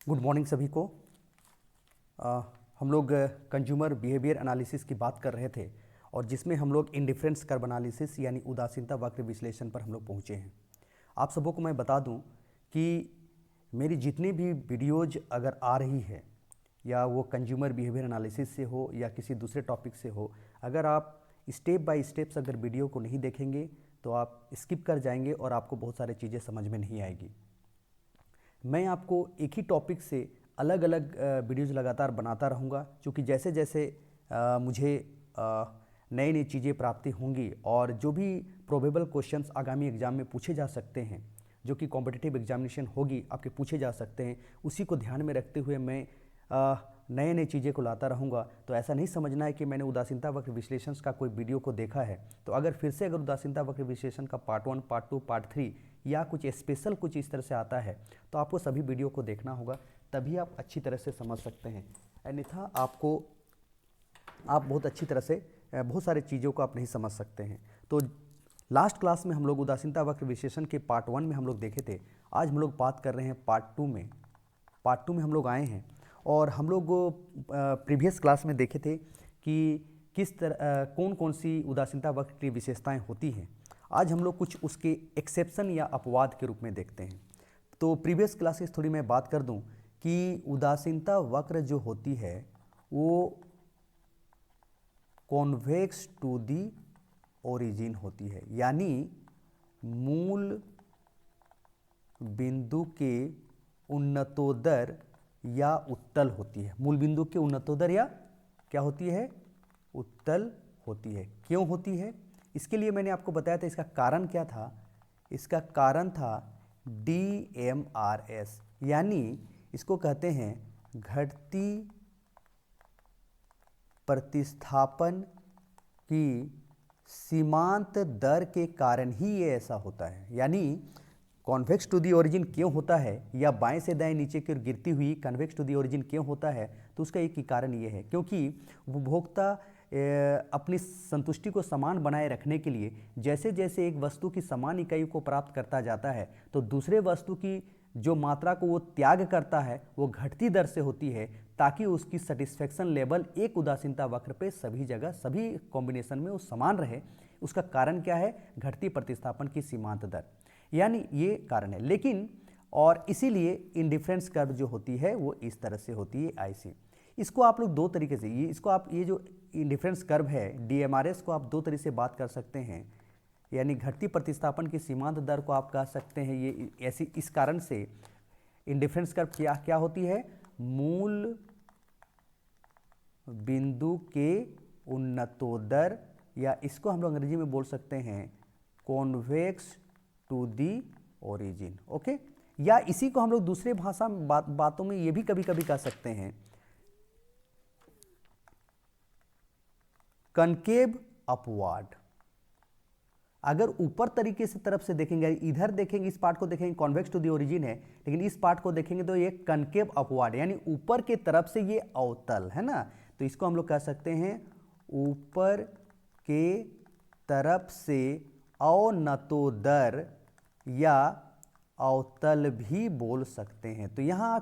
Good morning सभी को। हम लोग कंज्यूमर बिहेवियर एनालिसिस की बात कर रहे थे और जिसमें हम लोग इंडिफरेंस कर्व एनालिसिस यानी उदासीनता वक्र विश्लेषण पर हम लोग पहुँचे हैं। आप सबों को मैं बता दूं कि मेरी जितनी भी वीडियोज अगर आ रही है या वो कंज्यूमर बिहेवियर एनालिसिस से हो या किसी दूसरे टॉपिक से हो, अगर आप स्टेप बाय स्टेप्स अगर वीडियो को नहीं देखेंगे तो आप स्किप कर जाएंगे और आपको बहुत सारी चीज़ें समझ में नहीं आएगी। मैं आपको एक ही टॉपिक से अलग अलग वीडियोज़ लगातार बनाता रहूँगा, क्योंकि जैसे जैसे मुझे नई नई चीज़ें प्राप्ति होंगी और जो भी प्रोबेबल क्वेश्चंस आगामी एग्ज़ाम में पूछे जा सकते हैं, जो कि कॉम्पिटिटिव एग्जामिनेशन होगी आपके पूछे जा सकते हैं, उसी को ध्यान में रखते हुए मैं नए नए चीज़ें को लाता रहूँगा। तो ऐसा नहीं समझना है कि मैंने उदासीनता वक्र विश्लेषण का कोई वीडियो को देखा है तो अगर फिर से अगर उदासीनता वक्र विश्लेषण का पार्ट 1, पार्ट 2, पार्ट 3 या कुछ स्पेशल कुछ इस तरह से आता है तो आपको सभी वीडियो को देखना होगा, तभी आप अच्छी तरह से समझ सकते हैं। अन्यथा आप बहुत अच्छी तरह से बहुत सारी चीज़ों को आप नहीं समझ सकते हैं। तो लास्ट क्लास में हम लोग उदासीनता वक्र विश्लेषण के पार्ट 1 में हम लोग देखे थे। आज हम लोग बात कर रहे हैं पार्ट 2 में। पार्ट 2 में हम लोग आए हैं और हम लोग प्रीवियस क्लास में देखे थे कि किस तरह कौन कौन सी उदासीनता वक्र की विशेषताएं होती हैं। आज हम लोग कुछ उसके एक्सेप्शन या अपवाद के रूप में देखते हैं। तो प्रीवियस क्लासेस थोड़ी मैं बात कर दूं कि उदासीनता वक्र जो होती है वो कॉन्वेक्स टू दी ओरिजिन होती है, यानी मूल बिंदु के उन्नतोदर या उत्तल होती है। मूल बिंदु के उन्नतोदर या क्या होती है? उत्तल होती है। क्यों होती है? इसके लिए मैंने आपको बताया था इसका कारण क्या था। इसका कारण था DMRS, यानी इसको कहते हैं घटती प्रतिस्थापन की सीमांत दर के कारण ही ये ऐसा होता है। यानी कॉन्वेक्स टू दी ओरिजिन क्यों होता है या बाएं से दाएं नीचे की ओर गिरती हुई कन्वेक्स टू दी ओरिजिन क्यों होता है, तो उसका एक ही कारण ये है क्योंकि उपभोक्ता अपनी संतुष्टि को समान बनाए रखने के लिए जैसे जैसे एक वस्तु की समान इकाई को प्राप्त करता जाता है तो दूसरे वस्तु की जो मात्रा को वो त्याग करता है वो घटती दर से होती है, ताकि उसकी सेटिस्फेक्शन लेवल एक उदासीनता वक्र पे सभी जगह सभी कॉम्बिनेशन में वो समान रहे। उसका कारण क्या है? घटती प्रतिस्थापन की सीमांत दर, यानी ये कारण है। लेकिन और इसीलिए इंडिफरेंस कर्व जो होती है वो इस तरह से होती है ऐसी। इसको आप लोग दो तरीके से ये जो इंडिफरेंस कर्व है DMRS को आप दो तरीके से बात कर सकते हैं, यानी घटती प्रतिस्थापन की सीमांत दर को आप कह सकते हैं ये ऐसी। इस कारण से इंडिफरेंस कर्व क्या क्या होती है? मूल बिंदु के उन्नतोदर, या इसको हम लोग अंग्रेजी में बोल सकते हैं convex to the origin. Okay, या इसी को हम लोग दूसरे भाषा में बातों में ये भी कभी कभी कह सकते हैं कनकेव अपवार्ड। अगर ऊपर तरीके से तरफ से देखेंगे, इधर देखेंगे, इस पार्ट को देखेंगे कॉन्वेक्स टू दी ओरिजिन है, लेकिन इस पार्ट को देखेंगे तो ये कनकेव अपवार्ड, यानी ऊपर के तरफ से ये अवतल है ना। तो इसको हम लोग कह सकते हैं ऊपर के तरफ से अवनतोदर या अवतल भी बोल सकते हैं। तो यहाँ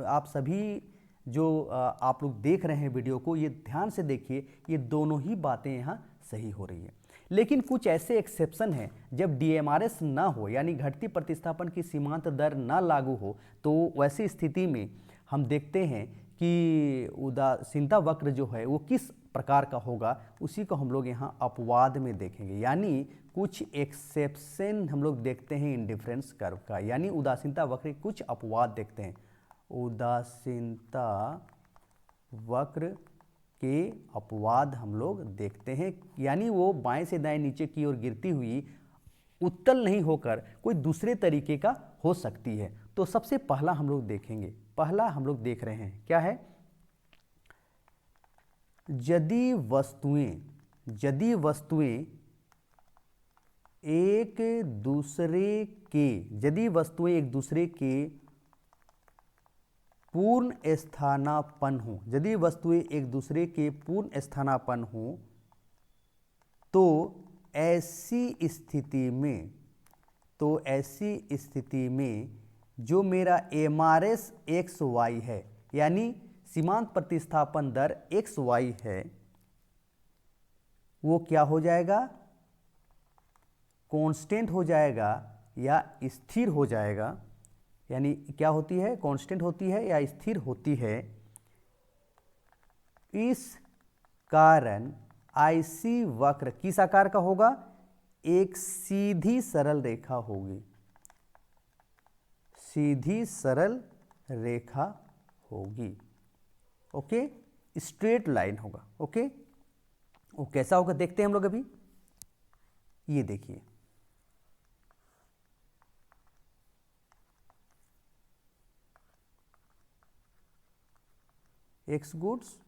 आप सभी जो आप लोग देख रहे हैं वीडियो को, ये ध्यान से देखिए, ये दोनों ही बातें यहाँ सही हो रही है। लेकिन कुछ ऐसे एक्सेप्शन हैं जब DMRS ना हो, यानी घटती प्रतिस्थापन की सीमांत दर ना लागू हो, तो वैसी स्थिति में हम देखते हैं कि उदासीनता वक्र जो है वो किस प्रकार का होगा, उसी को हम लोग यहाँ अपवाद में देखेंगे। यानी कुछ एक्सेप्शन हम लोग देखते हैं इंडिफरेंस कर्व का, यानी उदासीनता वक्र के कुछ अपवाद देखते हैं। उदासीनता वक्र के अपवाद हम लोग देखते हैं, यानी वो बाएं से दाएं नीचे की ओर गिरती हुई उत्तल नहीं होकर कोई दूसरे तरीके का हो सकती है। तो सबसे पहला हम लोग देखेंगे, पहला हम लोग देख रहे हैं क्या है? यदि वस्तुएं एक दूसरे के पूर्ण स्थानापन्न हो, यदि वस्तुएं एक दूसरे के पूर्ण स्थानापन्न हो तो ऐसी स्थिति में जो मेरा एमआरएस एक्स वाई है, यानी सीमांत प्रतिस्थापन दर एक्स वाई है, वो क्या हो जाएगा, कांस्टेंट हो जाएगा या स्थिर हो जाएगा। यानी क्या होती है, कांस्टेंट होती है या स्थिर होती है। इस कारण आईसी वक्र किस आकार का होगा, एक सीधी सरल रेखा होगी, सीधी सरल रेखा होगी। ओके, स्ट्रेट लाइन होगा। ओके, वो कैसा होगा देखते हैं हम लोग अभी। ये देखिए, x goods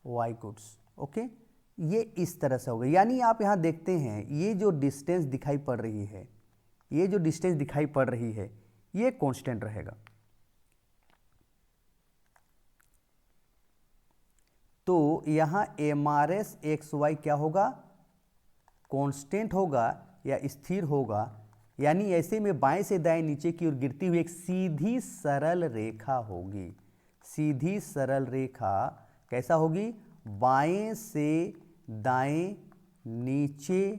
y goods. Okay, ये इस तरह से होगा। यानी आप यहां देखते हैं ये जो डिस्टेंस दिखाई पड़ रही है, ये जो डिस्टेंस दिखाई पड़ रही है, ये कांस्टेंट रहेगा। तो यहां एमआरएस एक्स वाई क्या होगा, कांस्टेंट होगा या स्थिर होगा। यानी ऐसे में बाएं से दाएं नीचे की ओर गिरती हुई एक सीधी सरल रेखा होगी। सीधी सरल रेखा कैसा होगी, बाएं से दाएं नीचे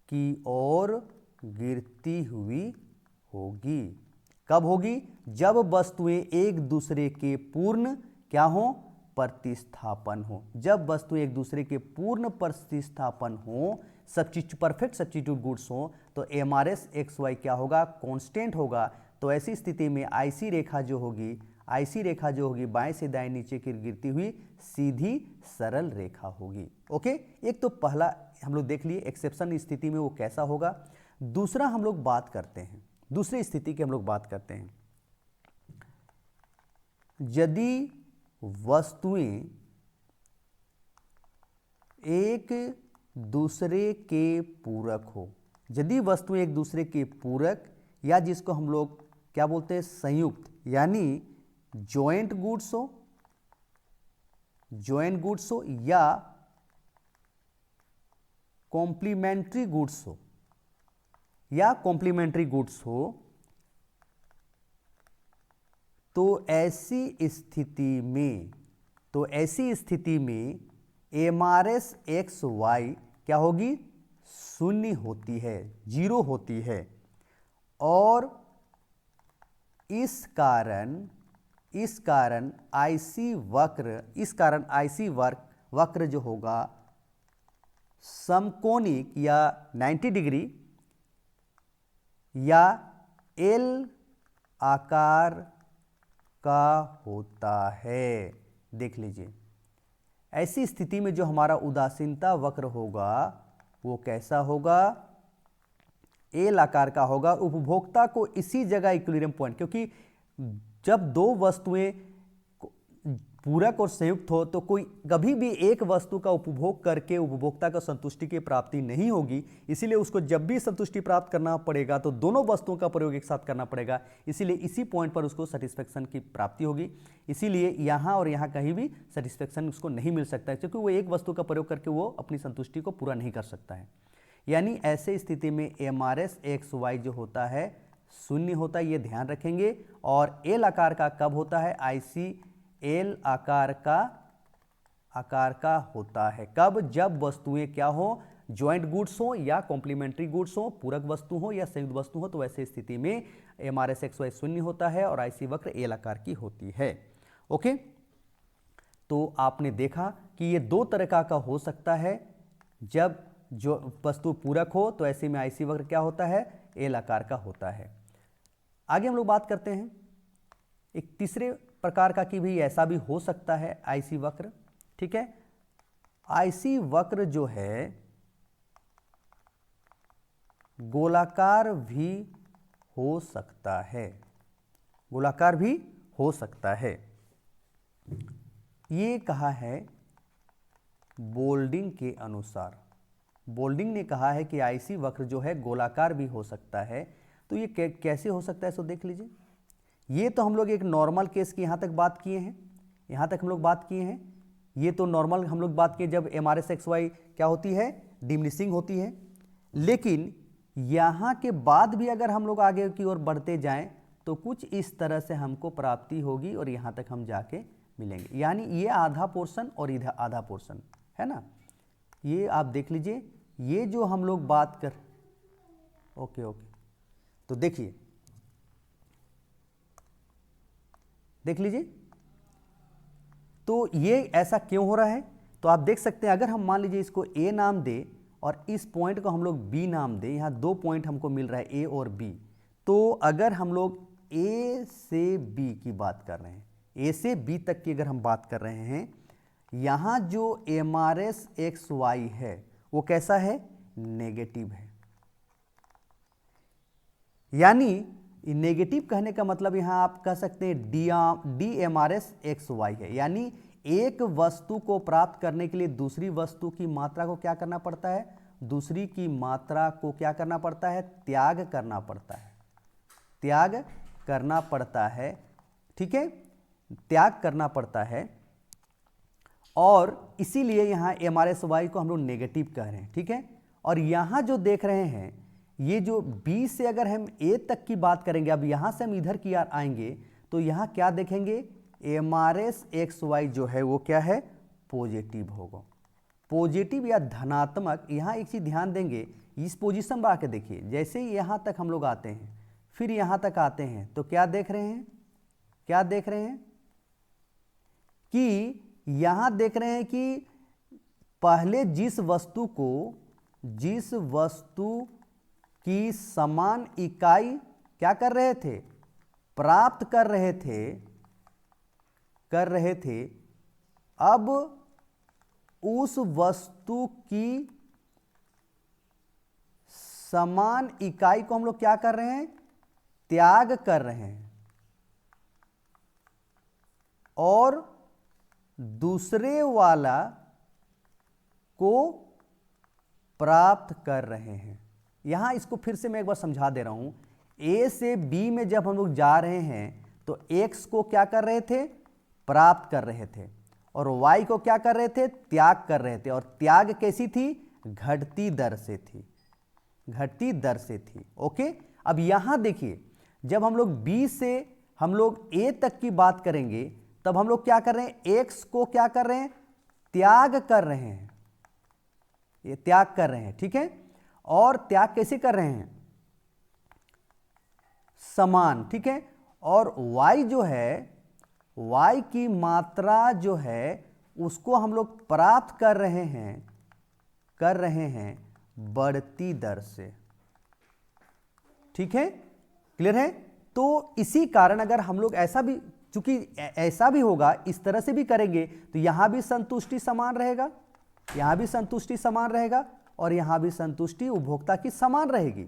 की ओर गिरती हुई होगी। कब होगी, जब वस्तुएं एक दूसरे के पूर्ण क्या हो, प्रतिस्थापन हो। जब वस्तुएं एक दूसरे के पूर्ण प्रतिस्थापन हो, परफेक्ट सब्स्टिट्यूट गुड्स हो, तो एमआरएस एक्स वाई क्या होगा, कांस्टेंट होगा। तो ऐसी स्थिति में आईसी रेखा जो होगी, आईसी रेखा जो होगी बाएं से दाएं नीचे की गिरती हुई सीधी सरल रेखा होगी। ओके, एक तो पहला हम लोग देख लिए एक्सेप्शन स्थिति में वो कैसा होगा। दूसरा हम लोग बात करते हैं, दूसरी स्थिति की हम लोग बात करते हैं। यदि वस्तुएं एक दूसरे के पूरक हो, यदि वस्तुएं एक दूसरे के पूरक या जिसको हम लोग क्या बोलते हैं, संयुक्त, यानी जॉइंट गुड्स हो, जॉइंट गुड्स हो या कॉम्प्लीमेंट्री गुड्स हो, या कॉम्प्लीमेंट्री गुड्स हो, तो ऐसी स्थिति में एमआरएस एक्स वाई क्या होगी, शून्य होती है, जीरो होती है। और इस कारण आईसी वक्र जो होगा समकोणिक या 90 डिग्री या एल आकार का होता है। देख लीजिए, ऐसी स्थिति में जो हमारा उदासीनता वक्र होगा वो कैसा होगा, एल आकार का होगा। उपभोक्ता को इसी जगह इक्विलिब्रियम पॉइंट, क्योंकि जब दो वस्तुएं पूरक और संयुक्त हो तो कोई कभी भी एक वस्तु का उपभोग करके उपभोक्ता को संतुष्टि की प्राप्ति नहीं होगी। इसीलिए उसको जब भी संतुष्टि प्राप्त करना पड़ेगा तो दोनों वस्तुओं का प्रयोग एक साथ करना पड़ेगा। इसीलिए इसी पॉइंट पर उसको सेटिस्फेक्शन की प्राप्ति होगी। इसीलिए यहाँ और यहाँ कहीं भी सेटिस्फेक्शन उसको नहीं मिल सकता है, क्योंकि वो एक वस्तु का प्रयोग करके वो अपनी संतुष्टि को पूरा नहीं कर सकता है। यानी ऐसे स्थिति में एमआरएस एक्स वाई जो होता है शून्य होता है, ये ध्यान रखेंगे। और एल आकार का कब होता है, आईसी एल आकार का होता है कब, जब वस्तुएं क्या हो, ज्वाइंट गुड्स हो या कॉम्प्लीमेंट्री गुड्स हो, पूरक वस्तु हो या संयुक्त वस्तु हो। तो ऐसे स्थिति में एमआरएस एक्स वाई शून्य होता है और आईसी वक्र एल आकार की होती है। ओके, तो आपने देखा कि ये दो तरह का हो सकता है। जब जो वस्तु पूरक हो तो ऐसे में आईसी वक्र क्या होता है, एल आकार का होता है। आगे हम लोग बात करते हैं एक तीसरे प्रकार का कि भी ऐसा भी हो सकता है आईसी वक्र। ठीक है, आईसी वक्र जो है गोलाकार भी हो सकता है, गोलाकार भी हो सकता है। ये कहा है बोल्डिंग के अनुसार। बोल्डिंग ने कहा है कि आईसी वक्र जो है गोलाकार भी हो सकता है। तो ये कैसे हो सकता है, सो देख लीजिए। ये तो हम लोग एक नॉर्मल केस की यहाँ तक बात किए हैं, यहाँ तक हम लोग बात किए हैं। ये तो नॉर्मल हम लोग बात किए जब एमआरएस एक्स वाई क्या होती है, डिमिनिशिंग होती है। लेकिन यहाँ के बाद भी अगर हम लोग आगे की ओर बढ़ते जाएं तो कुछ इस तरह से हमको प्राप्ति होगी और यहाँ तक हम जाके मिलेंगे। यानी ये आधा पोर्शन और इधर आधा पोर्शन है ना। ये आप देख लीजिए, ये जो हम लोग बात कर, ओके ओके, तो देखिए, देख लीजिए, तो ये ऐसा क्यों हो रहा है। तो आप देख सकते हैं, अगर हम मान लीजिए इसको ए नाम दे और इस पॉइंट को हम लोग बी नाम दें, यहाँ 2 पॉइंट हमको मिल रहा है ए और बी, तो अगर हम लोग ए से बी की बात कर रहे हैं, ए से बी तक की अगर हम बात कर रहे हैं, यहाँ जो एमआरएस एक्स वाई है वो कैसा है, नेगेटिव है। यानी नेगेटिव कहने का मतलब यहाँ आप कह सकते हैं the m r s x y है। यानी एक वस्तु को प्राप्त करने के लिए दूसरी वस्तु की मात्रा को क्या करना पड़ता है, दूसरी की मात्रा को क्या करना पड़ता है, त्याग करना पड़ता है, त्याग करना पड़ता है, ठीक है, त्याग करना पड़ता है। और इसीलिए यहाँ एम आर एस वाई को हम लोग नेगेटिव कह रहे हैं, ठीक है। और यहाँ जो देख रहे हैं, ये जो B से अगर हम A तक की बात करेंगे, अब यहाँ से हम इधर की यार आएंगे तो यहाँ क्या देखेंगे, एमआरएस एक्स वाई जो है वो क्या है, पॉजिटिव होगा, पॉजिटिव या धनात्मक। यहाँ एक चीज़ ध्यान देंगे, इस पोजीशन पर आके देखिए, जैसे ही यहाँ तक हम लोग आते हैं फिर यहाँ तक आते हैं तो क्या देख रहे हैं, क्या देख रहे हैं कि यहाँ देख रहे हैं कि पहले जिस वस्तु की समान इकाई क्या कर रहे थे, प्राप्त कर रहे थे, अब उस वस्तु की समान इकाई को हम लोग क्या कर रहे हैं, त्याग कर रहे हैं और दूसरे वाला को प्राप्त कर रहे हैं। यहां इसको फिर से मैं एक बार समझा दे रहा हूं, ए से बी में जब हम लोग जा रहे हैं तो एक्स को क्या कर रहे थे, प्राप्त कर रहे थे, और वाई को क्या कर रहे थे, त्याग कर रहे थे। और त्याग कैसी थी, घटती दर से थी, घटती दर से थी। ओके, अब यहां देखिए, जब हम लोग बी से हम लोग ए तक की बात करेंगे तब हम लोग क्या कर रहे हैं, एक्स को क्या कर रहे हैं, त्याग कर रहे हैं, ये त्याग कर रहे हैं, ठीक है। और त्याग कैसे कर रहे हैं, समान, ठीक है। और y जो है, y की मात्रा जो है उसको हम लोग प्राप्त कर रहे हैं बढ़ती दर से, ठीक है, क्लियर है। तो इसी कारण अगर हम लोग ऐसा भी, चूंकि ऐसा भी होगा, इस तरह से भी करेंगे तो यहां भी संतुष्टि समान रहेगा, यहां भी संतुष्टि समान रहेगा और यहां भी संतुष्टि उपभोक्ता की समान रहेगी।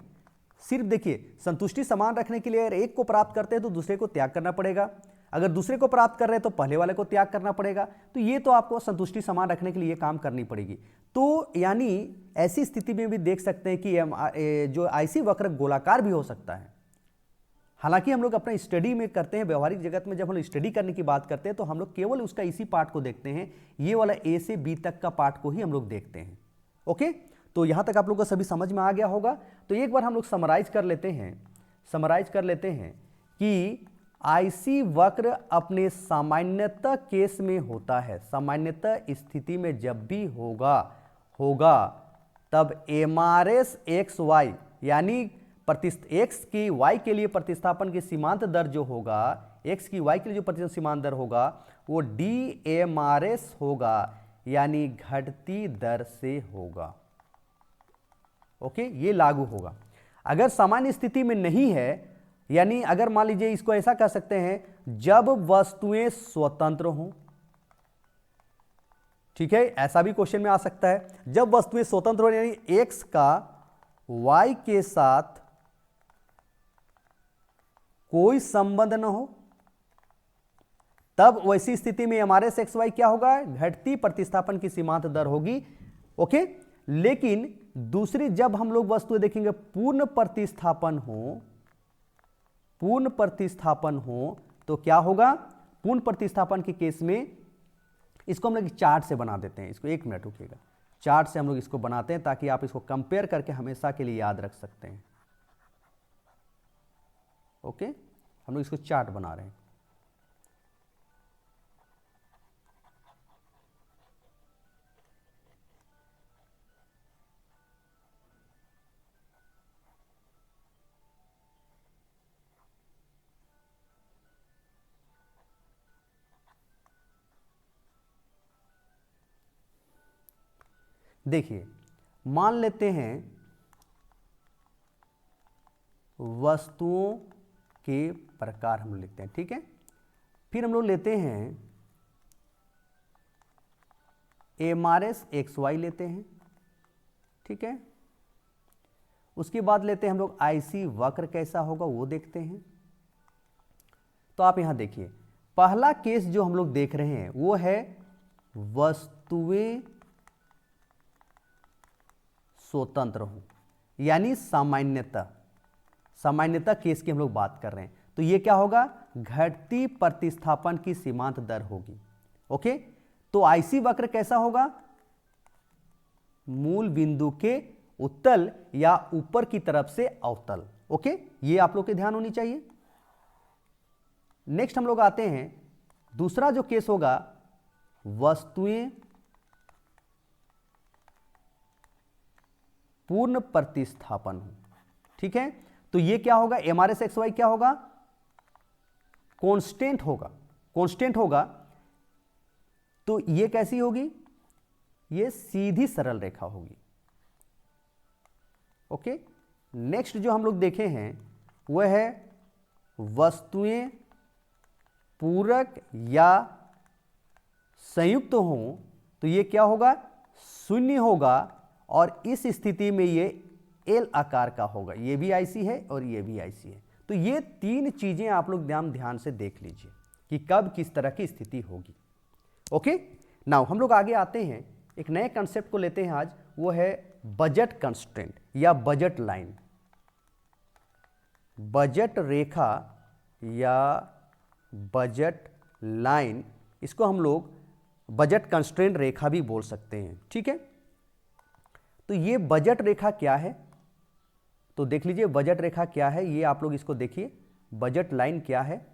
सिर्फ देखिए, संतुष्टि समान रखने के लिए अगर एक को प्राप्त करते हैं तो दूसरे को त्याग करना पड़ेगा, अगर दूसरे को प्राप्त कर रहे हैं तो पहले वाले को त्याग करना पड़ेगा। तो ये तो आपको संतुष्टि समान रखने के लिए काम करनी पड़ेगी। तो यानी ऐसी स्थिति में भी देख सकते हैं कि जो आईसी वक्र गोलाकार भी हो सकता है। हालांकि हम लोग अपना स्टडी में करते हैं, व्यवहारिक जगत में जब हम स्टडी करने की बात करते हैं तो हम लोग केवल उसका इसी पार्ट को देखते हैं, ये वाला ए से बी तक का पार्ट को ही हम लोग देखते हैं। ओके, तो यहां तक आप लोगों को सभी समझ में आ गया होगा। तो एक बार हम लोग समराइज कर लेते हैं कि आईसी वक्र अपने सामान्यतः केस में होता है, सामान्यतः स्थिति में जब भी होगा तब एमआरएस एक्स वाई यानी एक्स की वाई के लिए प्रतिस्थापन की सीमांत दर जो होगा, एक्स की वाई के लिए जो प्रतिस्थापन सीमांत दर होगा वो डी एम आर एस होगा, यानी घटती दर से होगा। ओके, ये लागू होगा। अगर सामान्य स्थिति में नहीं है, यानी अगर मान लीजिए इसको ऐसा कह सकते हैं, जब वस्तुएं स्वतंत्र हों, ठीक है, ऐसा भी क्वेश्चन में आ सकता है, जब वस्तुएं स्वतंत्र हो, यानी एक्स का वाई के साथ कोई संबंध न हो, तब वैसी स्थिति में हमारे एक्स वाई क्या होगा, घटती प्रतिस्थापन की सीमांत दर होगी। ओके, लेकिन दूसरी जब हम लोग वस्तुएं देखेंगे पूर्ण प्रतिस्थापन हो तो क्या होगा, पूर्ण प्रतिस्थापन के केस में इसको हम लोग चार्ट से बना देते हैं, इसको 1 मिनट रुकिएगा, चार्ट से हम लोग इसको बनाते हैं ताकि आप इसको कंपेयर करके हमेशा के लिए याद रख सकते हैं। ओके, हम लोग इसको चार्ट बना रहे हैं। देखिए, मान लेते हैं वस्तुओं के प्रकार हम लिखते हैं, ठीक है। फिर हम लोग लेते हैं MRS XY लेते हैं, ठीक है। उसके बाद लेते हैं हम लोग IC वक्र कैसा होगा वो देखते हैं। तो आप यहां देखिए, पहला केस जो हम लोग देख रहे हैं वो है वस्तुएं स्वतंत्र हो, यानी सामान्यता केस की हम लोग बात कर रहे हैं। तो ये क्या होगा, घटती प्रतिस्थापन की सीमांत दर होगी। ओके, तो IC वक्र कैसा होगा, मूल बिंदु के उत्तल या ऊपर की तरफ से अवतल। ओके, ये आप लोग के ध्यान होनी चाहिए। नेक्स्ट हम लोग आते हैं, दूसरा जो केस होगा वस्तुएं पूर्ण प्रतिस्थापन हो, ठीक है। तो ये क्या होगा, MRS XY क्या होगा, कांस्टेंट होगा। तो ये कैसी होगी, ये सीधी सरल रेखा होगी। ओके, नेक्स्ट जो हम लोग देखे हैं वह है वस्तुएं पूरक या संयुक्त हों, तो ये क्या होगा, शून्य होगा, और इस स्थिति में ये L आकार का होगा। ये भी IC है और ये भी IC है। तो ये तीन चीजें आप लोग ध्यान से देख लीजिए कि कब किस तरह की स्थिति होगी। ओके, नाउ हम लोग आगे आते हैं, एक नए कंसेप्ट को लेते हैं आज, वो है बजट कंस्ट्रेंट या बजट लाइन। बजट रेखा या बजट लाइन, इसको हम लोग बजट कंस्ट्रेंट रेखा भी बोल सकते हैं, ठीक है। तो ये बजट रेखा क्या है, तो देख लीजिए बजट रेखा क्या है, ये आप लोग इसको देखिए। बजट लाइन क्या है,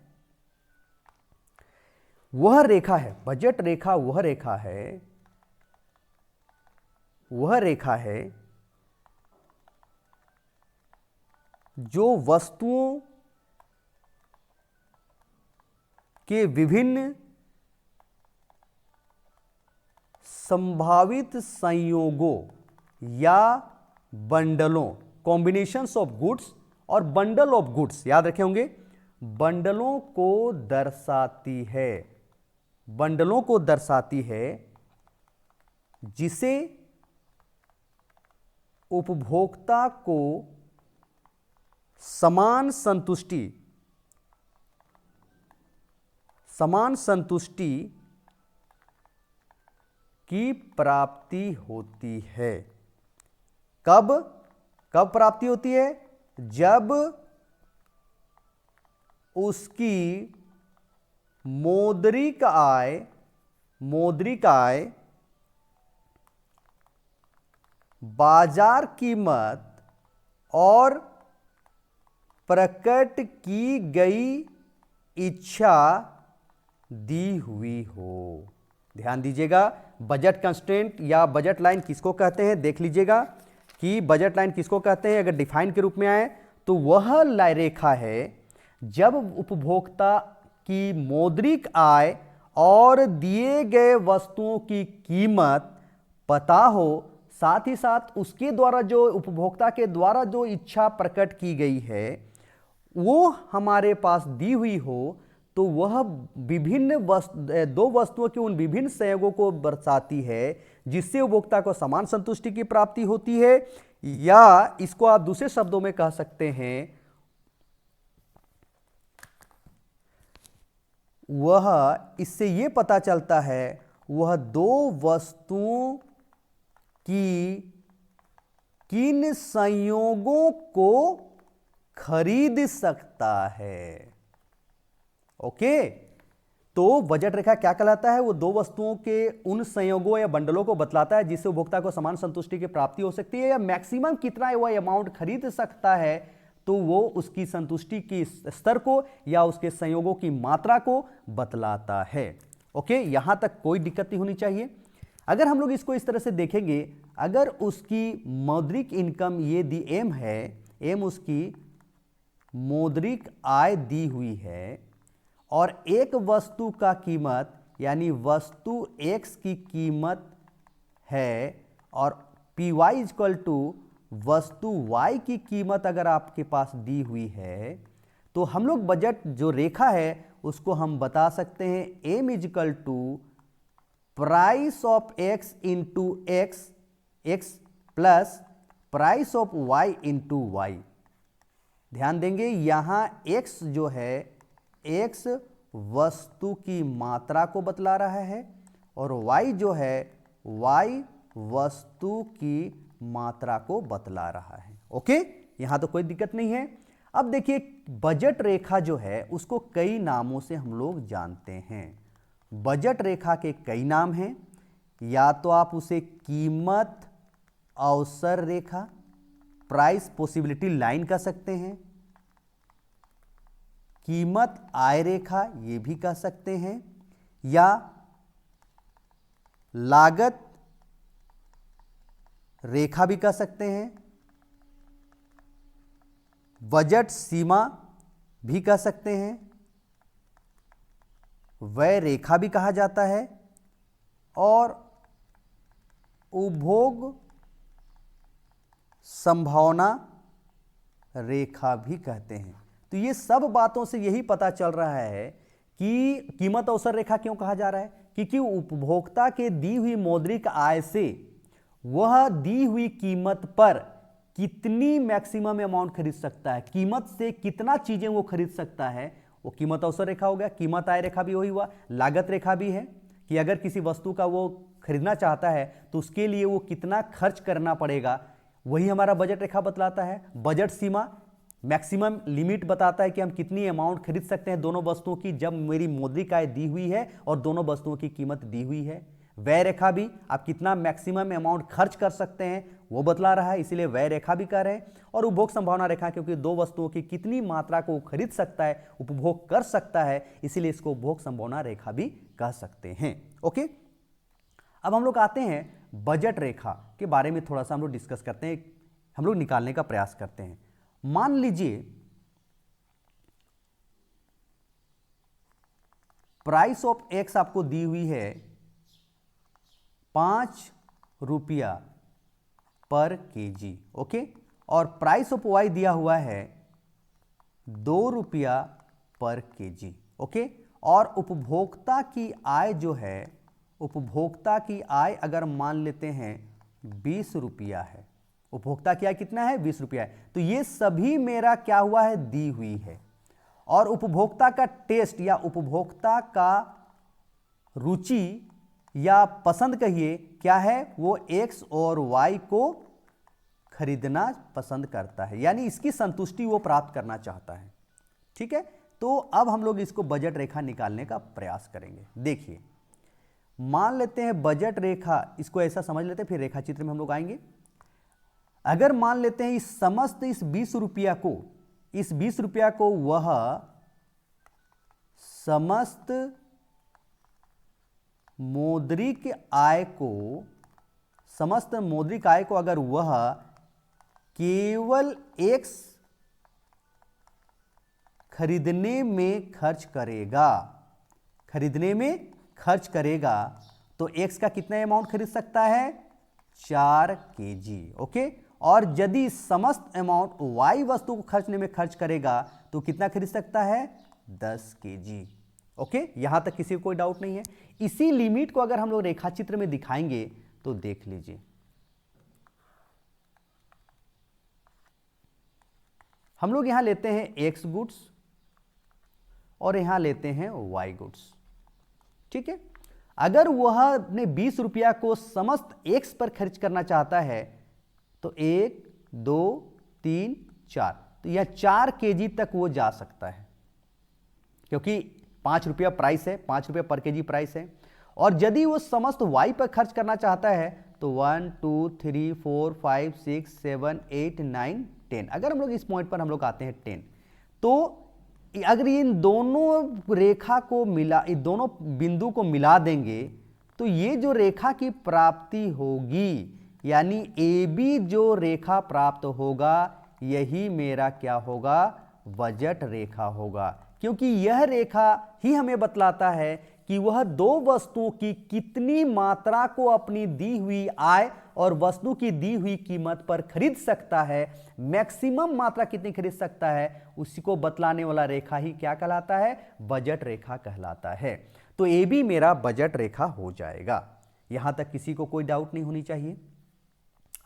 वह रेखा है, बजट रेखा वह रेखा है जो वस्तुओं के विभिन्न संभावित संयोगों या बंडलों, कॉम्बिनेशंस ऑफ गुड्स और बंडल ऑफ गुड्स, याद रखे होंगे, बंडलों को दर्शाती है, जिसे उपभोक्ता को समान संतुष्टि की प्राप्ति होती है। कब प्राप्ति होती है, जब उसकी मौद्रिक आय बाजार कीमत और प्रकट की गई इच्छा दी हुई हो। ध्यान दीजिएगा, बजट कंस्ट्रेंट या बजट लाइन किसको कहते हैं, देख लीजिएगा कि बजट लाइन किसको कहते हैं। अगर डिफाइन के रूप में आए तो वह रेखा है जब उपभोक्ता की मौद्रिक आय और दिए गए वस्तुओं की कीमत पता हो, साथ ही साथ उसके द्वारा जो उपभोक्ता के द्वारा जो इच्छा प्रकट की गई है वो हमारे पास दी हुई हो, तो वह दो वस्तुओं के उन विभिन्न संयोगों को दर्शाती है जिससे उपभोक्ता को समान संतुष्टि की प्राप्ति होती है। या इसको आप दूसरे शब्दों में कह सकते हैं, वह इससे यह पता चलता है वह दो वस्तुओं की किन संयोगों को खरीद सकता है। ओके, तो बजट रेखा क्या कहलाता है, वो दो वस्तुओं के उन संयोगों या बंडलों को बतलाता है जिससे उपभोक्ता को समान संतुष्टि की प्राप्ति हो सकती है, या मैक्सिमम कितना वह अमाउंट खरीद सकता है तो वो उसकी संतुष्टि की स्तर को या उसके संयोगों की मात्रा को बतलाता है। ओके, यहां तक कोई दिक्कत नहीं होनी चाहिए। अगर हम लोग इसको इस तरह से देखेंगे, अगर उसकी मौद्रिक इनकम ये दी एम है, एम उसकी मौद्रिक आय दी हुई है और एक वस्तु का कीमत यानी वस्तु एक्स की कीमत है और पी वाई इजक्वल टू वस्तु y की कीमत अगर आपके पास दी हुई है, तो हम लोग बजट जो रेखा है उसको हम बता सकते हैं m is equal to price of x into x plus price of y into y. ध्यान देंगे यहां x जो है x वस्तु की मात्रा को बतला रहा है और y जो है y वस्तु की मात्रा को बतला रहा है। ओके, यहां तो कोई दिक्कत नहीं है। अब देखिए बजट रेखा जो है उसको कई नामों से हम लोग जानते हैं। बजट रेखा के कई नाम हैं, या तो आप उसे कीमत अवसर रेखा, प्राइस पॉसिबिलिटी लाइन कह सकते हैं, कीमत आय रेखा ये भी कह सकते हैं, या लागत रेखा भी कह सकते हैं, बजट सीमा भी कह सकते हैं, व्यय रेखा भी कहा जाता है और उपभोग संभावना रेखा भी कहते हैं। तो ये सब बातों से यही पता चल रहा है कि कीमत अवसर रेखा क्यों कहा जा रहा है, क्योंकि उपभोक्ता के दी हुई मौद्रिक आय से वह दी हुई कीमत पर कितनी मैक्सिमम अमाउंट खरीद सकता है, कीमत से कितना चीजें वो खरीद सकता है, वो कीमत अवसर रेखा हो गया। कीमत आय रेखा भी वही हुआ। लागत रेखा भी है कि अगर किसी वस्तु का वो खरीदना चाहता है तो उसके लिए वो कितना खर्च करना पड़ेगा, वही हमारा बजट रेखा बतलाता है। बजट सीमा मैक्सिमम लिमिट बताता है कि हम कितनी अमाउंट खरीद सकते हैं दोनों वस्तुओं की जब मेरी मौद्रिक आय दी हुई है और दोनों वस्तुओं की कीमत दी हुई है। व्यय रेखा भी आप कितना मैक्सिमम अमाउंट खर्च कर सकते हैं वो बतला रहा है, इसीलिए व्यय रेखा भी कह रहे हैं। और उपभोग संभावना रेखा क्योंकि दो वस्तुओं की कितनी मात्रा को खरीद सकता है, उपभोग कर सकता है, इसीलिए इसको उपभोग संभावना रेखा भी कह सकते हैं। ओके, अब हम लोग आते हैं बजट रेखा के बारे में थोड़ा सा हम लोग डिस्कस करते हैं, हम लोग निकालने का प्रयास करते हैं। मान लीजिए प्राइस ऑफ एक्स आपको दी हुई है 5 रुपया पर केजी, ओके, और प्राइस ऑफ वाई दिया हुआ है 2 रुपया पर केजी, ओके। और उपभोक्ता की आय जो है, उपभोक्ता की आय अगर मान लेते हैं 20 रुपया है, उपभोक्ता की आय कितना है 20 रुपया है, तो ये सभी मेरा क्या हुआ है दी हुई है। और उपभोक्ता का टेस्ट या उपभोक्ता का रुचि या पसंद कहिए क्या है, वो एक्स और वाई को खरीदना पसंद करता है, यानी इसकी संतुष्टि वो प्राप्त करना चाहता है। ठीक है, तो अब हम लोग इसको बजट रेखा निकालने का प्रयास करेंगे। देखिए मान लेते हैं बजट रेखा, इसको ऐसा समझ लेते हैं, फिर रेखा चित्र में हम लोग आएंगे। अगर मान लेते हैं इस समस्त इस 20 रुपया को, इस 20 रुपया को वह समस्त मौद्रिक आय को, समस्त मौद्रिक आय को अगर वह केवल एक्स खरीदने में खर्च करेगा, खरीदने में खर्च करेगा, तो एक्स का कितना अमाउंट खरीद सकता है 4 केजी, ओके। और यदि समस्त अमाउंट वाई वस्तु को खर्चने में खर्च करेगा तो कितना खरीद सकता है 10 केजी, ओके। यहां तक किसी को कोई डाउट नहीं है। इसी लिमिट को अगर हम लोग रेखा चित्र में दिखाएंगे तो देख लीजिए, हम लोग यहां लेते हैं एक्स गुड्स और यहां लेते हैं वाई गुड्स, ठीक है। अगर वह अपने 20 रुपया को समस्त एक्स पर खर्च करना चाहता है तो 1 2 3 4, तो यह 4 केजी तक वो जा सकता है, क्योंकि 5 रुपया प्राइस है, 5 रुपया पर केजी प्राइस है। और यदि वो समस्त वाई पर खर्च करना चाहता है तो 1 2 3 4 5 6 7 8 9 10। अगर हम लोग इस पॉइंट पर हम लोग आते हैं 10, तो अगर इन दोनों रेखा को मिला, इन दोनों बिंदु को मिला देंगे तो ये जो रेखा की प्राप्ति होगी, यानी ए बी जो रेखा प्राप्त होगा, यही मेरा क्या होगा, बजट रेखा होगा। क्योंकि यह रेखा ही हमें बतलाता है कि वह दो वस्तुओं की कितनी मात्रा को अपनी दी हुई आय और वस्तु की दी हुई कीमत पर खरीद सकता है, मैक्सिमम मात्रा कितनी खरीद सकता है, उसी को बतलाने वाला रेखा ही क्या कहलाता है, बजट रेखा कहलाता है। तो ए बी मेरा बजट रेखा हो जाएगा। यहां तक किसी को कोई डाउट नहीं होनी चाहिए।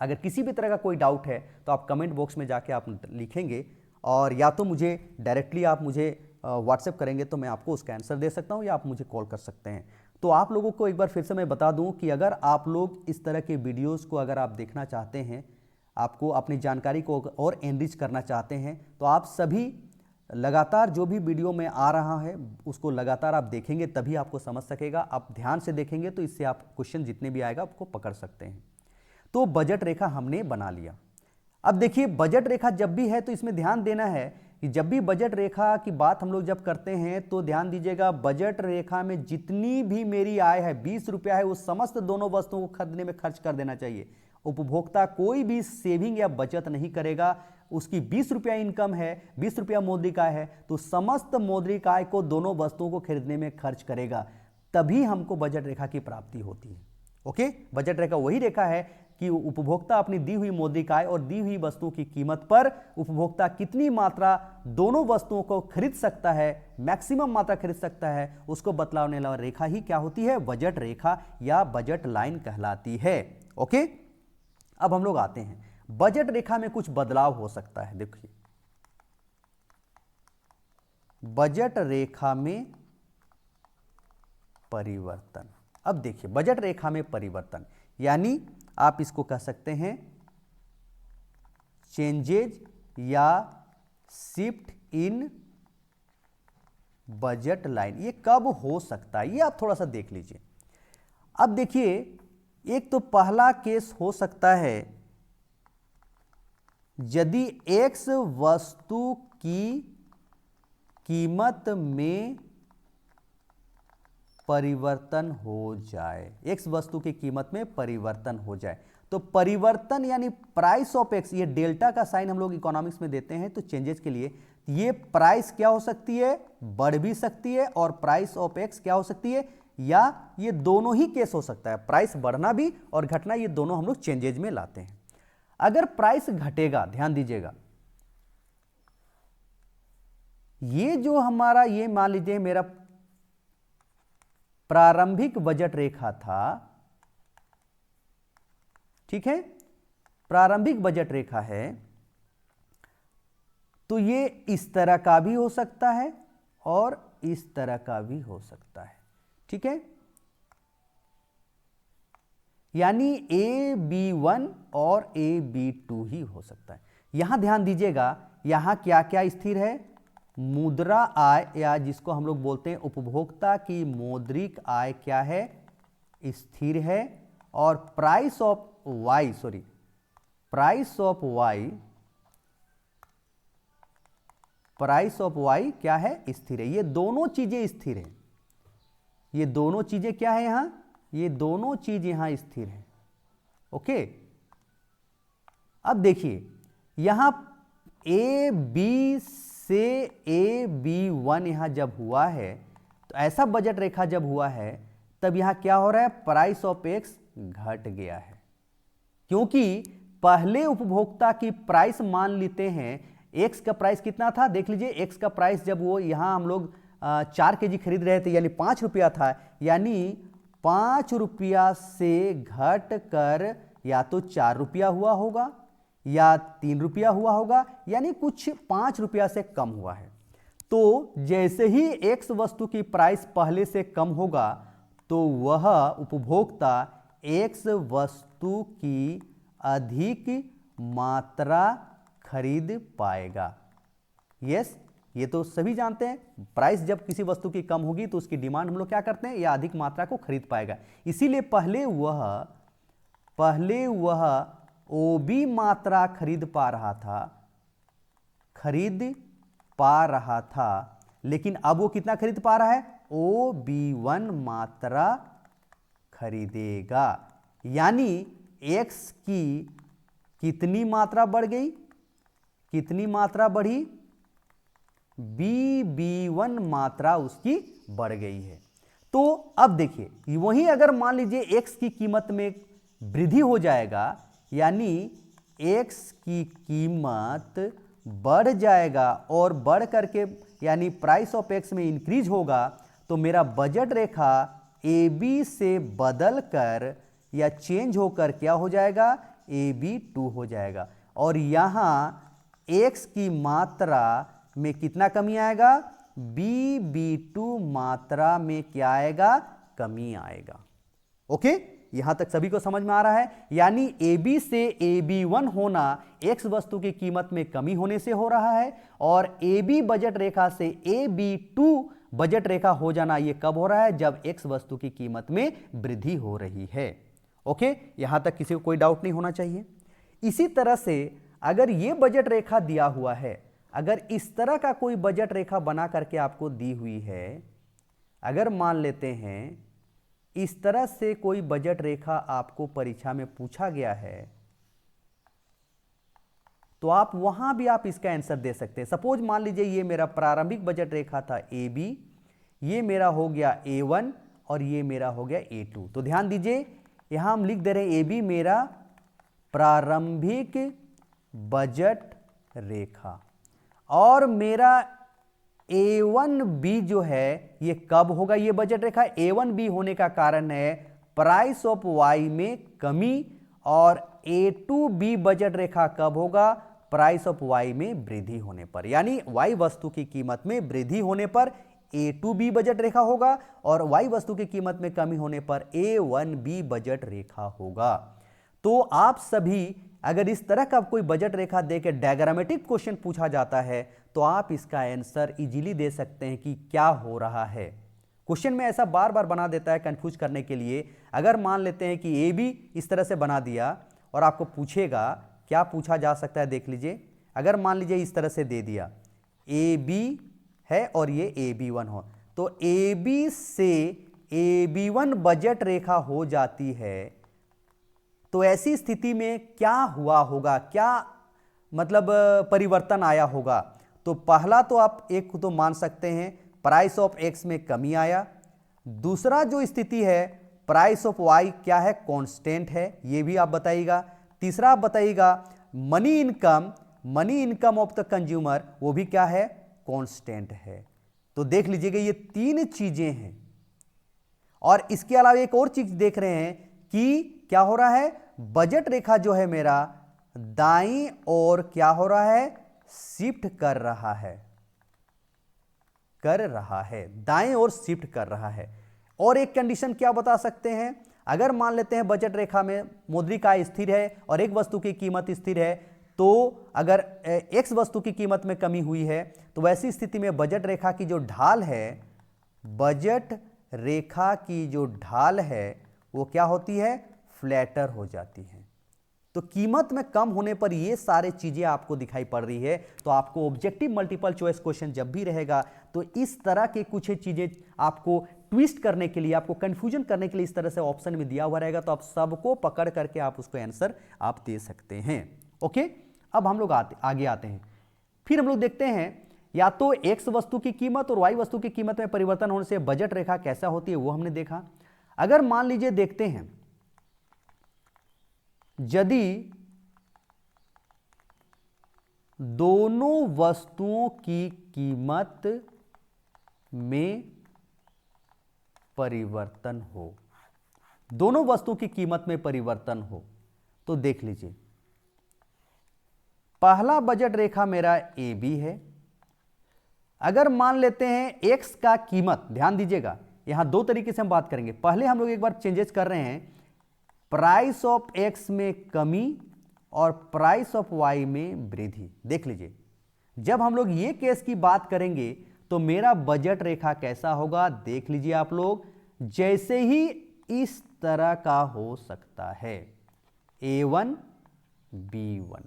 अगर किसी भी तरह का कोई डाउट है तो आप कमेंट बॉक्स में जाके आप लिखेंगे, और या तो मुझे डायरेक्टली आप मुझे व्हाट्सएप करेंगे तो मैं आपको उसका आंसर दे सकता हूं, या आप मुझे कॉल कर सकते हैं। तो आप लोगों को एक बार फिर से मैं बता दूं कि अगर आप लोग इस तरह के वीडियोस को अगर आप देखना चाहते हैं, आपको अपनी जानकारी को और एनरिच करना चाहते हैं, तो आप सभी लगातार जो भी वीडियो में आ रहा है उसको लगातार आप देखेंगे, तभी आपको समझ सकेगा। आप ध्यान से देखेंगे तो इससे आप क्वेश्चन जितने भी आएगा आपको पकड़ सकते हैं। तो बजट रेखा हमने बना लिया। अब देखिए, बजट रेखा जब भी है तो इसमें ध्यान देना है कि जब भी बजट रेखा की बात हम लोग जब करते हैं तो ध्यान दीजिएगा, बजट रेखा में जितनी भी मेरी आय है 20 रुपया है, वो समस्त दोनों वस्तुओं को खरीदने में खर्च कर देना चाहिए। उपभोक्ता कोई भी सेविंग या बचत नहीं करेगा। उसकी 20 रुपया इनकम है, 20 रुपया मौद्रिक आय है, तो समस्त मौद्रिक आय को दोनों वस्तुओं को खरीदने में खर्च करेगा, तभी हमको बजट रेखा की प्राप्ति होती है। ओके, बजट रेखा वही रेखा है कि उपभोक्ता अपनी दी हुई मौद्रिक आय और दी हुई वस्तुओं की कीमत पर उपभोक्ता कितनी मात्रा दोनों वस्तुओं को खरीद सकता है, मैक्सिमम मात्रा खरीद सकता है, उसको बतलाने वाला रेखा ही क्या होती है, बजट रेखा या बजट लाइन कहलाती है। ओके, अब हम लोग आते हैं, बजट रेखा में कुछ बदलाव हो सकता है। देखिए, बजट रेखा में परिवर्तन। अब देखिए, बजट रेखा में परिवर्तन यानी आप इसको कह सकते हैं चेंजेज या शिफ्ट इन बजट लाइन। ये कब हो सकता है, ये आप थोड़ा सा देख लीजिए। अब देखिए, एक तो पहला केस हो सकता है यदि एक्स वस्तु की कीमत में परिवर्तन हो जाए, एक्स वस्तु की कीमत में परिवर्तन हो जाए। तो परिवर्तन यानी प्राइस ऑफ एक्स, ये डेल्टा का साइन हम लोग इकोनॉमिक्स में देते हैं, तो चेंजेस के लिए ये प्राइस क्या हो सकती है, बढ़ भी सकती है, और प्राइस ऑफ एक्स क्या हो सकती है, या ये दोनों ही केस हो सकता है, प्राइस बढ़ना भी और घटना, ये दोनों हम लोग चेंजेज में लाते हैं। अगर प्राइस घटेगा, ध्यान दीजिएगा, ये जो हमारा, ये मान लीजिए मेरा प्रारंभिक बजट रेखा था, ठीक है, प्रारंभिक बजट रेखा है, तो ये इस तरह का भी हो सकता है और इस तरह का भी हो सकता है, ठीक है, यानी AB1 और AB2 ही हो सकता है। यहां ध्यान दीजिएगा, यहां क्या क्या स्थिर है, मुद्रा आय, या जिसको हम लोग बोलते हैं उपभोक्ता की मौद्रिक आय क्या है, स्थिर है, और price of y, price of y क्या है, स्थिर है। ये दोनों चीजें स्थिर है, ये दोनों चीजें क्या है यहां, ये दोनों चीज यहां स्थिर है। ओके, अब देखिए, यहां ए बी से AB1 यहां जब हुआ है, तो ऐसा बजट रेखा जब हुआ है, तब यहां क्या हो रहा है, प्राइस ऑफ एक्स घट गया है, क्योंकि पहले उपभोक्ता की प्राइस मान लेते हैं, एक्स का प्राइस कितना था, देख लीजिए, एक्स का प्राइस जब वो यहां हम लोग 4 केजी खरीद रहे थे, यानी 5 रुपया था, यानी 5 रुपया से घट कर या तो 4 रुपया हुआ होगा या 3 रुपया हुआ होगा, यानी कुछ 5 रुपया से कम हुआ है। तो जैसे ही एक्स वस्तु की प्राइस पहले से कम होगा, तो वह उपभोक्ता एक्स वस्तु की अधिक मात्रा खरीद पाएगा। यस, ये तो सभी जानते हैं, प्राइस जब किसी वस्तु की कम होगी तो उसकी डिमांड हम लोग क्या करते हैं, या अधिक मात्रा को खरीद पाएगा। इसीलिए पहले वह OB मात्रा खरीद पा रहा था, खरीद पा रहा था, लेकिन अब वो कितना खरीद पा रहा है? OB1 मात्रा खरीदेगा। यानी X की कितनी मात्रा बढ़ गई? कितनी मात्रा बढ़ी? BB1 मात्रा उसकी बढ़ गई है। तो अब देखिए, वहीं अगर मान लीजिए X की कीमत में वृद्धि हो जाएगा, यानी X की कीमत बढ़ जाएगा और बढ़ करके यानी प्राइस ऑफ X में इंक्रीज होगा, तो मेरा बजट रेखा AB से बदल कर या चेंज होकर क्या हो जाएगा? AB2 हो जाएगा। और यहां X की मात्रा में कितना कमी आएगा? BB2 मात्रा में क्या आएगा? कमी आएगा। ओके, यहां तक सभी को समझ में आ रहा है? यानी AB से AB1 होना X वस्तु की कीमत में कमी होने से हो रहा है, और AB बजट रेखा से AB2 बजट रेखा हो जाना यह कब हो रहा है? जब X वस्तु की कीमत में वृद्धि हो रही है। ओके, यहां तक किसी को कोई डाउट नहीं होना चाहिए। इसी तरह से अगर यह बजट रेखा दिया हुआ है, अगर इस तरह का कोई बजट रेखा बना करके आपको दी हुई है, अगर मान लेते हैं इस तरह से कोई बजट रेखा आपको परीक्षा में पूछा गया है, तो आप वहां भी आप इसका आंसर दे सकते हैं। सपोज मान लीजिए ये मेरा प्रारंभिक बजट रेखा था AB, ये मेरा हो गया A1 और ये मेरा हो गया A2। तो ध्यान दीजिए, यहां हम लिख दे रहे हैं AB मेरा प्रारंभिक बजट रेखा, और मेरा A1B जो है ये कब होगा? ये बजट रेखा A1B होने का कारण है प्राइस ऑफ Y में कमी, और A2B बजट रेखा कब होगा? प्राइस ऑफ Y में वृद्धि होने पर। यानी Y वस्तु की कीमत में वृद्धि होने पर A2B बजट रेखा होगा, और Y वस्तु की कीमत में कमी होने पर A1B बजट रेखा होगा। तो आप सभी अगर इस तरह का कोई बजट रेखा देकर डायग्रामेटिक क्वेश्चन पूछा जाता है, तो आप इसका आंसर इजीली दे सकते हैं कि क्या हो रहा है। क्वेश्चन में ऐसा बार बार बना देता है कंफ्यूज करने के लिए। अगर मान लेते हैं कि AB इस तरह से बना दिया और आपको पूछेगा, क्या पूछा जा सकता है देख लीजिए। अगर मान लीजिए इस तरह से दे दिया AB है और ये AB1 हो, तो AB से AB1 बजट रेखा हो जाती है, तो ऐसी स्थिति में क्या हुआ होगा? क्या मतलब परिवर्तन आया होगा? तो पहला तो आप एक तो मान सकते हैं प्राइस ऑफ X में कमी आया। दूसरा जो स्थिति है प्राइस ऑफ Y क्या है? कांस्टेंट है, ये भी आप बताइएगा। तीसरा आप बताइएगा money income of the consumer, वो भी क्या है? कांस्टेंट है। तो देख लीजिएगा ये तीन चीजें हैं। और इसके अलावा एक और चीज देख रहे हैं कि क्या हो रहा है? बजट रेखा जो है मेरा दाईं ओर क्या हो रहा है? शिफ्ट कर रहा है, दाएं ओर शिफ्ट कर रहा है। और एक कंडीशन क्या बता सकते हैं? अगर मान लेते हैं बजट रेखा में मौद्रिक आय स्थिर है और एक वस्तु की कीमत स्थिर है, तो अगर X वस्तु की कीमत में कमी हुई है, तो वैसी स्थिति में बजट रेखा की जो ढाल है, बजट रेखा की जो ढाल है वो क्या होती है? फ्लैटर हो जाती है। तो कीमत में कम होने पर ये सारे चीजें आपको दिखाई पड़ रही है। तो आपको ऑब्जेक्टिव मल्टीपल चॉइस क्वेश्चन जब भी रहेगा, तो इस तरह के कुछ चीजें आपको ट्विस्ट करने के लिए, आपको कंफ्यूजन करने के लिए इस तरह से ऑप्शन में दिया हुआ रहेगा, तो आप सबको पकड़ करके आप उसको आंसर आप दे सकते हैं। ओके, अब हम लोग आगे आते हैं। फिर हम लोग देखते हैं या तो X वस्तु की कीमत और Y वस्तु की कीमत में परिवर्तन होने से बजट रेखा कैसा होती है, वो हमने देखा। अगर मान लीजिए देखते हैं यदि दोनों वस्तुओं की कीमत में परिवर्तन हो, दोनों वस्तुओं की कीमत में परिवर्तन हो, तो देख लीजिए पहला बजट रेखा मेरा AB है। अगर मान लेते हैं X का कीमत, ध्यान दीजिएगा यहां दो तरीके से हम बात करेंगे। पहले हम लोग एक बार चेंजेस कर रहे हैं, प्राइस ऑफ X में कमी और प्राइस ऑफ Y में वृद्धि। देख लीजिए जब हम लोग ये केस की बात करेंगे तो मेरा बजट रेखा कैसा होगा, देख लीजिए आप लोग, जैसे ही इस तरह का हो सकता है A1 B1।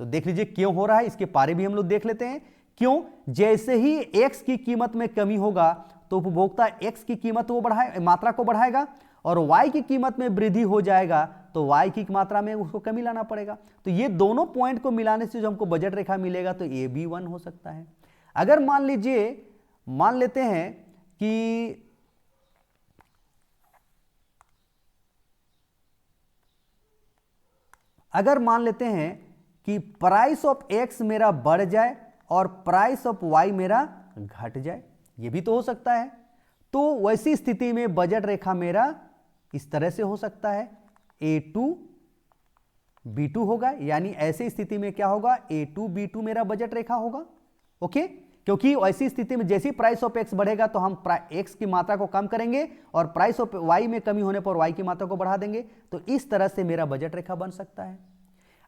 तो देख लीजिए क्यों हो रहा है, इसके पारे भी हम लोग देख लेते हैं। क्यों? जैसे ही x की कीमत में कमी होगा तो उपभोक्ता x की कीमत वो मात्रा को बढ़ाएगा, और y की कीमत में वृद्धि हो जाएगा तो y की मात्रा में उसको कमी लाना पड़ेगा। तो ये दोनों पॉइंट को मिलाने से जो हमको बजट रेखा मिलेगा तो ये भी 1 हो सकता है। अगर मान लेते हैं कि प्राइस ऑफ x मेरा बढ़ जाए और प्राइस ऑफ y मेरा घट जाए, ये भी तो हो सकता है। तो वैसी स्थिति में बजट रेखा मेरा इस तरह से हो सकता है, A2 B2 होगा। यानी ऐसी स्थिति में क्या होगा, A2 B2 मेरा बजट रेखा होगा। ओके, क्योंकि ऐसी स्थिति में जैसी प्राइस ऑफ x बढ़ेगा तो हम x की मात्रा को कम करेंगे और प्राइस ऑफ y में कमी होने पर y की मात्रा को बढ़ा देंगे। तो इस तरह से मेरा बजट रेखा बन सकता है।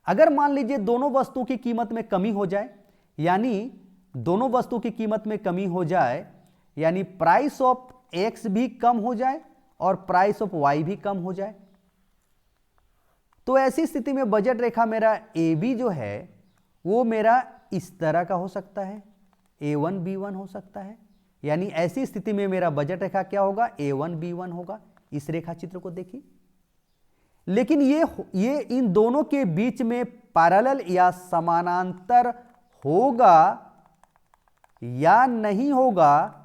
अगर मान लीजिए दोनों वस्तुओं की कीमत में कमी हो जाए, यानी प्राइस ऑफ x भी कम हो जाए और प्राइस ऑफ y भी कम हो जाए, तो ऐसी स्थिति में बजट रेखा मेरा AB जो है वो मेरा इस तरह का हो सकता है, A1 B1 हो सकता है। यानी ऐसी स्थिति में मेरा बजट रेखा क्या होगा, A1 B1 होगा। इस रेखा चित्र को देखिए। लेकिन ये इन दोनों के बीच में पैरेलल या समानांतर होगा या नहीं होगा,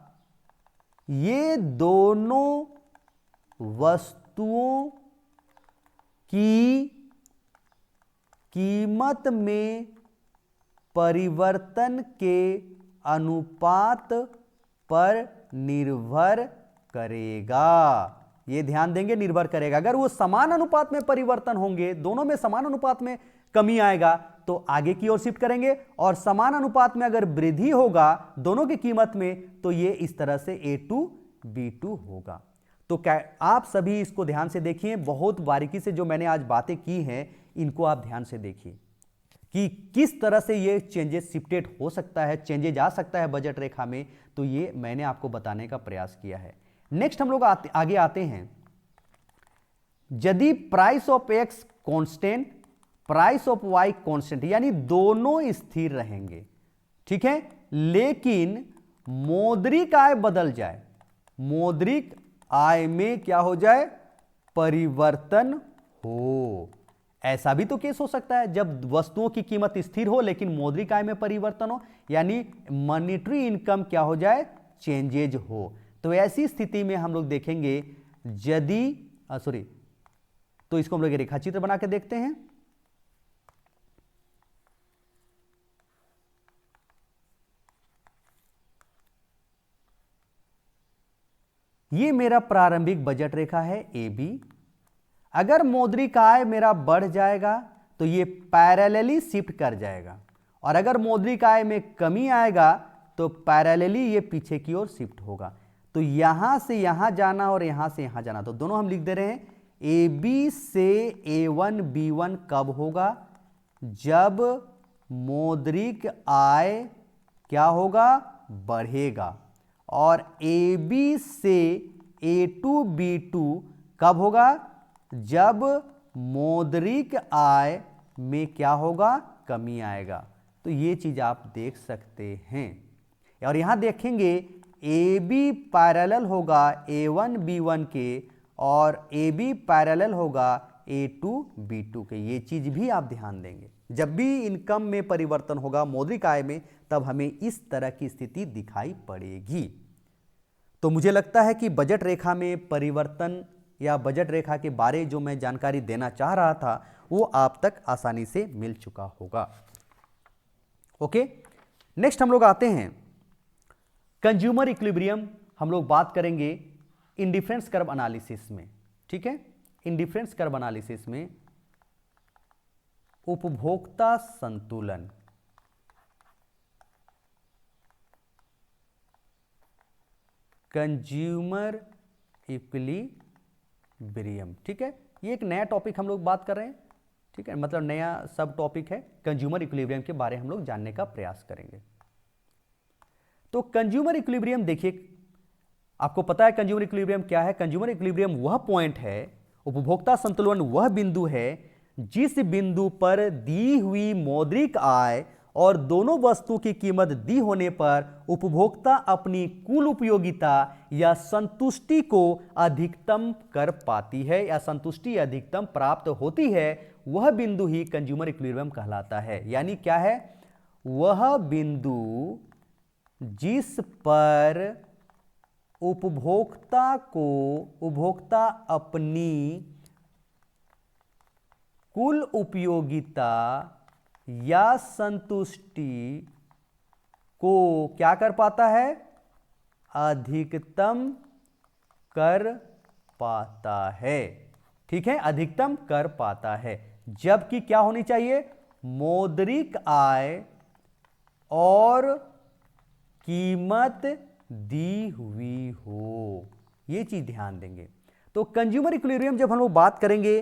ये दोनों वस्तुओं की कीमत में परिवर्तन के अनुपात पर निर्भर करेगा। ये ध्यान देंगे, निर्भर करेगा। अगर वो समान अनुपात में परिवर्तन होंगे, दोनों में समान अनुपात में कमी आएगा तो आगे की ओर शिफ्ट करेंगे, और समान अनुपात में अगर वृद्धि होगा दोनों की कीमत में तो ये इस तरह से A2 B2 होगा। तो क्या आप सभी इसको ध्यान से देखिए, बहुत बारीकी से जो मैंने आज बातें की हैं इनको आप ध्यान से देखिए कि किस तरह से ये चेंजेस शिफ्टेड हो सकता है, चेंजेज आ सकता है बजट रेखा में। तो ये मैंने आपको बताने का प्रयास किया है। नेक्स्ट हम लोग आगे आते हैं। यदि price of x constant, price of y constant, यानी दोनों स्थिर रहेंगे, ठीक है, लेकिन मौद्रिक आय बदल जाए, मौद्रिक आय में क्या हो जाए, परिवर्तन हो। ऐसा भी तो केस हो सकता है जब वस्तुओं की कीमत स्थिर हो लेकिन मौद्रिक आय में परिवर्तन हो, यानी मॉनेटरी इनकम क्या हो जाए, चेंजेज हो। तो ऐसी स्थिति में हम लोग देखेंगे तो इसको हम लोग रेखा चित्र बना के देखते हैं। ये मेरा प्रारंभिक बजट रेखा है AB। अगर मौद्रिक आय मेरा बढ़ जाएगा तो ये पैरेलली शिफ्ट कर जाएगा, और अगर मौद्रिक आय में कमी आएगा तो पैरेलली ये पीछे की ओर शिफ्ट होगा। तो यहां से यहां जाना और यहां से यहां जाना, तो दोनों हम लिख दे रहे हैं। AB से A1 B1 कब होगा, जब मौद्रिक आय क्या होगा, बढ़ेगा। और AB से A2 B2 कब होगा, जब मौद्रिक आय में क्या होगा, कमी आएगा। तो ये चीज आप देख सकते हैं। और यहां देखेंगे AB पैरेलल होगा A1 B1 के और AB पैरेलल होगा A2 B2 के। ये चीज भी आप ध्यान देंगे। जब भी इनकम में परिवर्तन होगा मौद्रिक आय में, तब हमें इस तरह की स्थिति दिखाई पड़ेगी। तो मुझे लगता है कि बजट रेखा में परिवर्तन या बजट रेखा के बारे जो मैं जानकारी देना चाह रहा था वो आप तक आसानी से मिल चुका होगा। ओके, नेक्स्ट हम लोग आते हैं कंज्यूमर इक्विलिब्रियम। हम लोग बात करेंगे इंडिफरेंस कर्व एनालिसिस में, ठीक है। इंडिफरेंस कर्व एनालिसिस में उपभोक्ता संतुलन, कंज्यूमर इक्विलिब्रियम, ठीक है। ये एक नया टॉपिक हम लोग बात कर रहे हैं, ठीक है, मतलब नया सब टॉपिक है। कंज्यूमर इक्विलिब्रियम के बारे हम लोग जानने का प्रयास करेंगे। तो कंज्यूमर इक्विलिब्रियम देखिए, आपको पता है कंज्यूमर इक्विलिब्रियम क्या है। कंज्यूमर इक्विलिब्रियम वह पॉइंट है, उपभोक्ता संतुलन वह बिंदु है जिस बिंदु पर दी हुई मौद्रिक आय और दोनों वस्तुओं की कीमत दी होने पर उपभोक्ता अपनी कुल उपयोगिता या संतुष्टि को अधिकतम कर पाती है या संतुष्टि अधिकतम प्राप्त होती है, वह बिंदु ही कंज्यूमर इक्विलिब्रियम कहलाता है। यानी क्या है? वह बिंदु जिस पर उपभोक्ता अपनी कुल उपयोगिता या संतुष्टि को क्या कर पाता है? अधिकतम कर पाता है। ठीक है, अधिकतम कर पाता है। जबकि क्या होनी चाहिए? मौद्रिक आय और कीमत दी हुई हो। यह चीज ध्यान देंगे। तो कंज्यूमर इक्विलिब्रियम जब हम लोग बात करेंगे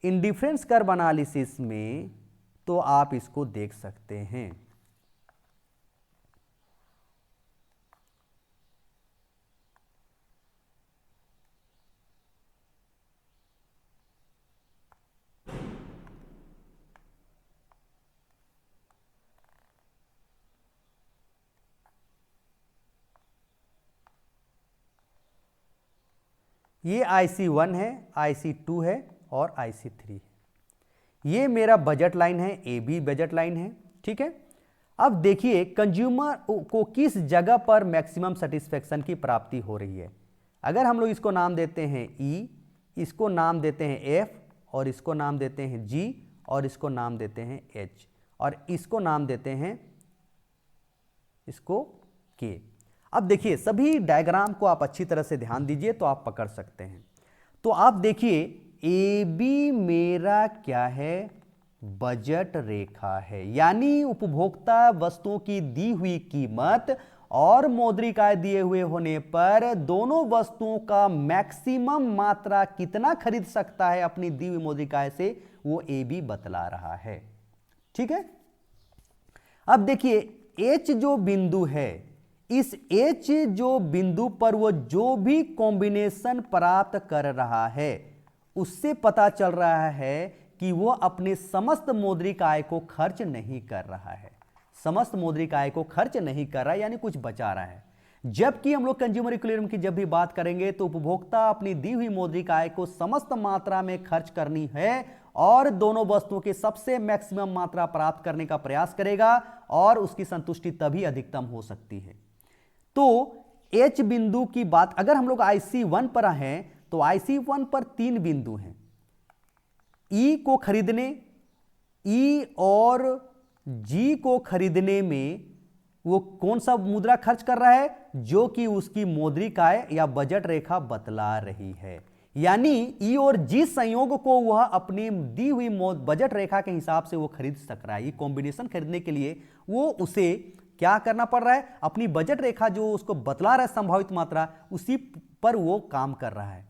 इंडिफरेंस कर्व एनालिसिस में, तो आप इसको देख सकते हैं। ये IC1 है, IC2 है और IC3 है। ये मेरा बजट लाइन है, AB बजट लाइन है। ठीक है, अब देखिए कंज्यूमर को किस जगह पर मैक्सिमम सेटिस्फेक्शन की प्राप्ति हो रही है। अगर हम लोग इसको नाम देते हैं E, इसको नाम देते हैं F, और इसको नाम देते हैं G, और इसको नाम देते हैं H, और इसको नाम देते हैं इसको K। अब देखिए सभी डायग्राम को आप अच्छी तरह से ध्यान दीजिए तो आप पकड़ सकते हैं। तो आप देखिए AB मेरा क्या है? बजट रेखा है। यानी उपभोक्ता वस्तुओं की दी हुई कीमत और मौद्रिक आय दिए हुए होने पर दोनों वस्तुओं का मैक्सिमम मात्रा कितना खरीद सकता है अपनी दी हुई मौद्रिक आय से, वो AB बतला रहा है। ठीक है, अब देखिए H जो बिंदु है, इस H जो बिंदु पर वो जो भी कॉम्बिनेशन प्राप्त कर रहा है उससे पता चल रहा है कि वो अपने समस्त मौद्रिक आय को खर्च नहीं कर रहा है। समस्त मौद्रिक आय को खर्च नहीं कर रहा है, यानी कुछ बचा रहा है। जबकि हम लोग कंज्यूमर इक्विलिब्रियम की जब भी बात करेंगे तो उपभोक्ता अपनी दी हुई मौद्रिक आय को समस्त मात्रा में खर्च करनी है और दोनों वस्तुओं के सबसे मैक्सिमम मात्रा प्राप्त करने का प्रयास करेगा और उसकी संतुष्टि तभी अधिकतम हो सकती है। तो H बिंदु की बात अगर हम लोग IC1 पर हैं तो IC1 पर 3 बिंदु हैं। E को खरीदने, E और G को खरीदने में वो कौन सा मुद्रा खर्च कर रहा है? जो कि उसकी मौद्रिक आय या बजट रेखा बतला रही है। यानी E और G संयोग को वह अपनी दी हुई बजट रेखा के हिसाब से वो खरीद सक रहा है। ये कॉम्बिनेशन खरीदने के लिए वो उसे क्या करना पड़ रहा है? अपनी बजट रेखा जो उसको बतला रहा है संभावित मात्रा, उसी पर वो काम कर रहा है।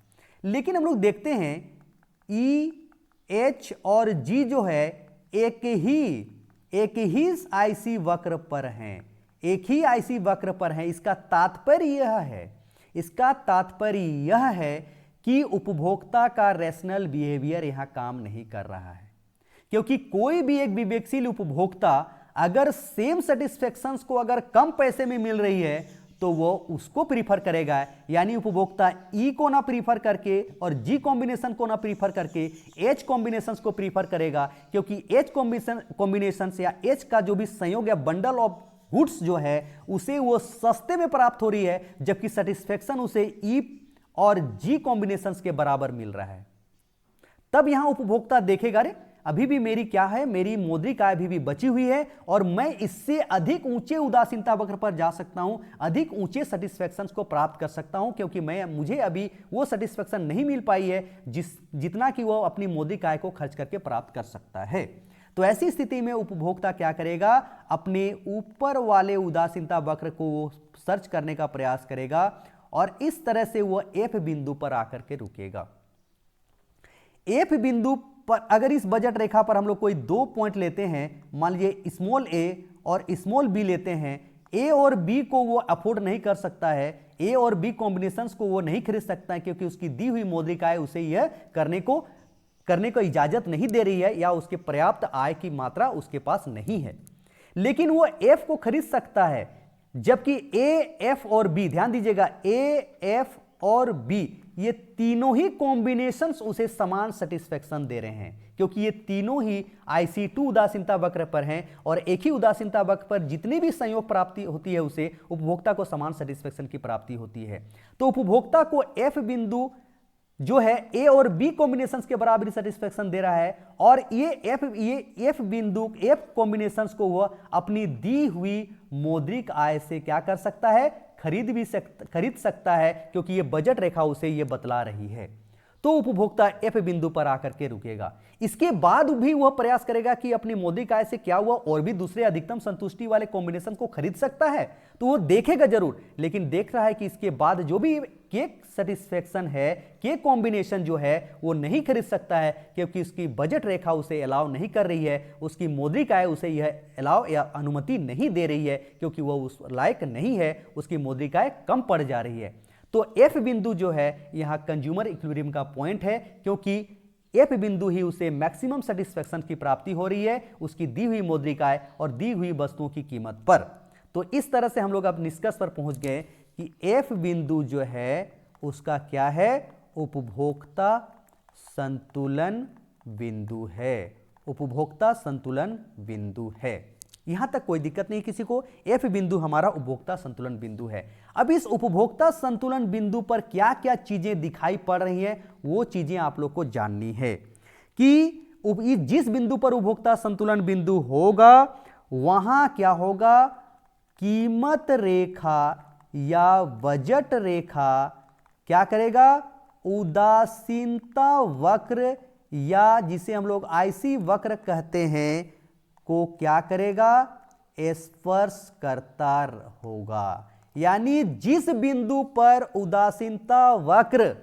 लेकिन हम लोग देखते हैं E, H और G जो है एक ही IC वक्र पर हैं, एक ही IC वक्र पर हैं। इसका तात्पर्य यह है कि उपभोक्ता का रैशनल बिहेवियर यहां काम नहीं कर रहा है, क्योंकि कोई भी एक विवेकशील उपभोक्ता अगर सेम सेटिस्फेक्शंस को अगर कम पैसे में मिल रही है तो वो उसको प्रीफर करेगा। यानी उपभोक्ता E को ना प्रीफर करके और G कॉम्बिनेशन को ना प्रीफर करके H कॉम्बिनेशंस को प्रीफर करेगा, क्योंकि H कॉम्बिनेशंस या H का जो भी संयोग या बंडल ऑफ गुड्स जो है उसे वो सस्ते में प्राप्त हो रही है, जबकि सेटिस्फेक्शन उसे E और G कॉम्बिनेशंस के बराबर मिल रहा है। तब यहां उपभोक्ता देखेगा, रे अभी भी मेरी क्या है, मेरी मौद्रिक आय अभी भी बची हुई है और मैं इससे अधिक ऊंचे उदासीनता वक्र पर जा सकता हूं, अधिक ऊंचे सेटिस्फेक्शंस को प्राप्त कर सकता हूं, क्योंकि मुझे अभी वो सेटिस्फेक्शन नहीं मिल पाई है जितना कि वो अपनी मौद्रिक आय को खर्च करके प्राप्त कर सकता है। तो ऐसी स्थिति में उपभोक्ता क्या करेगा? अपने ऊपर वाले उदासीनता वक्र को सर्च करने का प्रयास करेगा और इस तरह से वो F बिंदु पर आकर के रुकेगा। F बिंदु पर अगर इस बजट रेखा पर हम लोग कोई 2 पॉइंट लेते हैं, मान लीजिए स्मॉल a और स्मॉल b लेते हैं, A और B को वो अफोर्ड नहीं कर सकता है, A और B कॉम्बिनेशंस को वो नहीं खरीद सकता है, क्योंकि उसकी दी हुई मौद्रिक आय उसे यह करने को करने को इजाजत नहीं दे रही है या उसके पर्याप्त आय की मात्रा उसके पास नहीं है, लेकिन वो एफ को खरीद सकता है। जबकि ए, एफ और बी, ध्यान दीजिएगा, ए, एफ और बी ये तीनों ही कॉम्बिनेशंस उसे समान सेटिस्फेक्शन दे रहे हैं, क्योंकि ये तीनों ही IC2 उदासीनता वक्र पर हैं और एक ही उदासीनता वक्र पर जितनी भी संयोग प्राप्ति होती है उसे उपभोक्ता को समान सेटिस्फेक्शन की प्राप्ति होती है। तो उपभोक्ता को एफ बिंदु जो है ए और बी कॉम्बिनेशंस के बराबर सेटिस्फेक्शन दे रहा है और ये एफ बिंदु, एफ कॉम्बिनेशंस को वह अपनी दी हुई मौद्रिक आय से क्या कर सकता है, खरीद सकता है, क्योंकि ये बजट रेखा उसे ये बतला रही है। तो उपभोक्ता एफ बिंदु पर आकर के रुकेगा। इसके बाद भी वह प्रयास करेगा कि अपनी मौद्रिक आय से क्या हुआ और भी दूसरे अधिकतम संतुष्टि वाले कॉम्बिनेशन को खरीद सकता है, तो वो देखेगा जरूर, लेकिन देख रहा है कि इसके बाद जो भी केक सेटिस्फेक्शन है, केक कॉम्बिनेशन जो है वो नहीं खरीद सकता है, क्योंकि उसकी बजट रेखा उसे अलाउ नहीं कर रही है, उसकी मौद्रिक आय उसे यह अलाउ या अनुमति नहीं दे रही है, क्योंकि वह उस लायक नहीं है, उसकी मौद्रिक आय कम पड़ जा रही है। तो एफ बिंदु जो है यहां कंज्यूमर इक्विलिब्रियम का पॉइंट है, क्योंकि एफ बिंदु ही उसे मैक्सिमम सेटिस्फेक्शन की प्राप्ति हो रही है उसकी दी हुई मौद्रिक आय और दी हुई वस्तुओं की कीमत पर। तो इस तरह से हम लोग अब निष्कर्ष पर पहुंच गए कि एफ बिंदु जो है उसका क्या है, उपभोक्ता संतुलन बिंदु है, उपभोक्ता संतुलन बिंदु है। यहां तक कोई दिक्कत नहीं किसी को, एफ बिंदु हमारा उपभोक्ता संतुलन बिंदु है। अब इस उपभोक्ता संतुलन बिंदु पर क्या क्या चीजें दिखाई पड़ रही हैं वो चीजें आप लोग को जाननी है कि जिस बिंदु पर उपभोक्ता संतुलन बिंदु होगा वहां क्या होगा, कीमत रेखा या बजट रेखा क्या करेगा, उदासीनता वक्र या जिसे हम लोग IC वक्र कहते हैं को क्या करेगा, स्पर्श करता होगा। यानी जिस बिंदु पर उदासीनता वक्र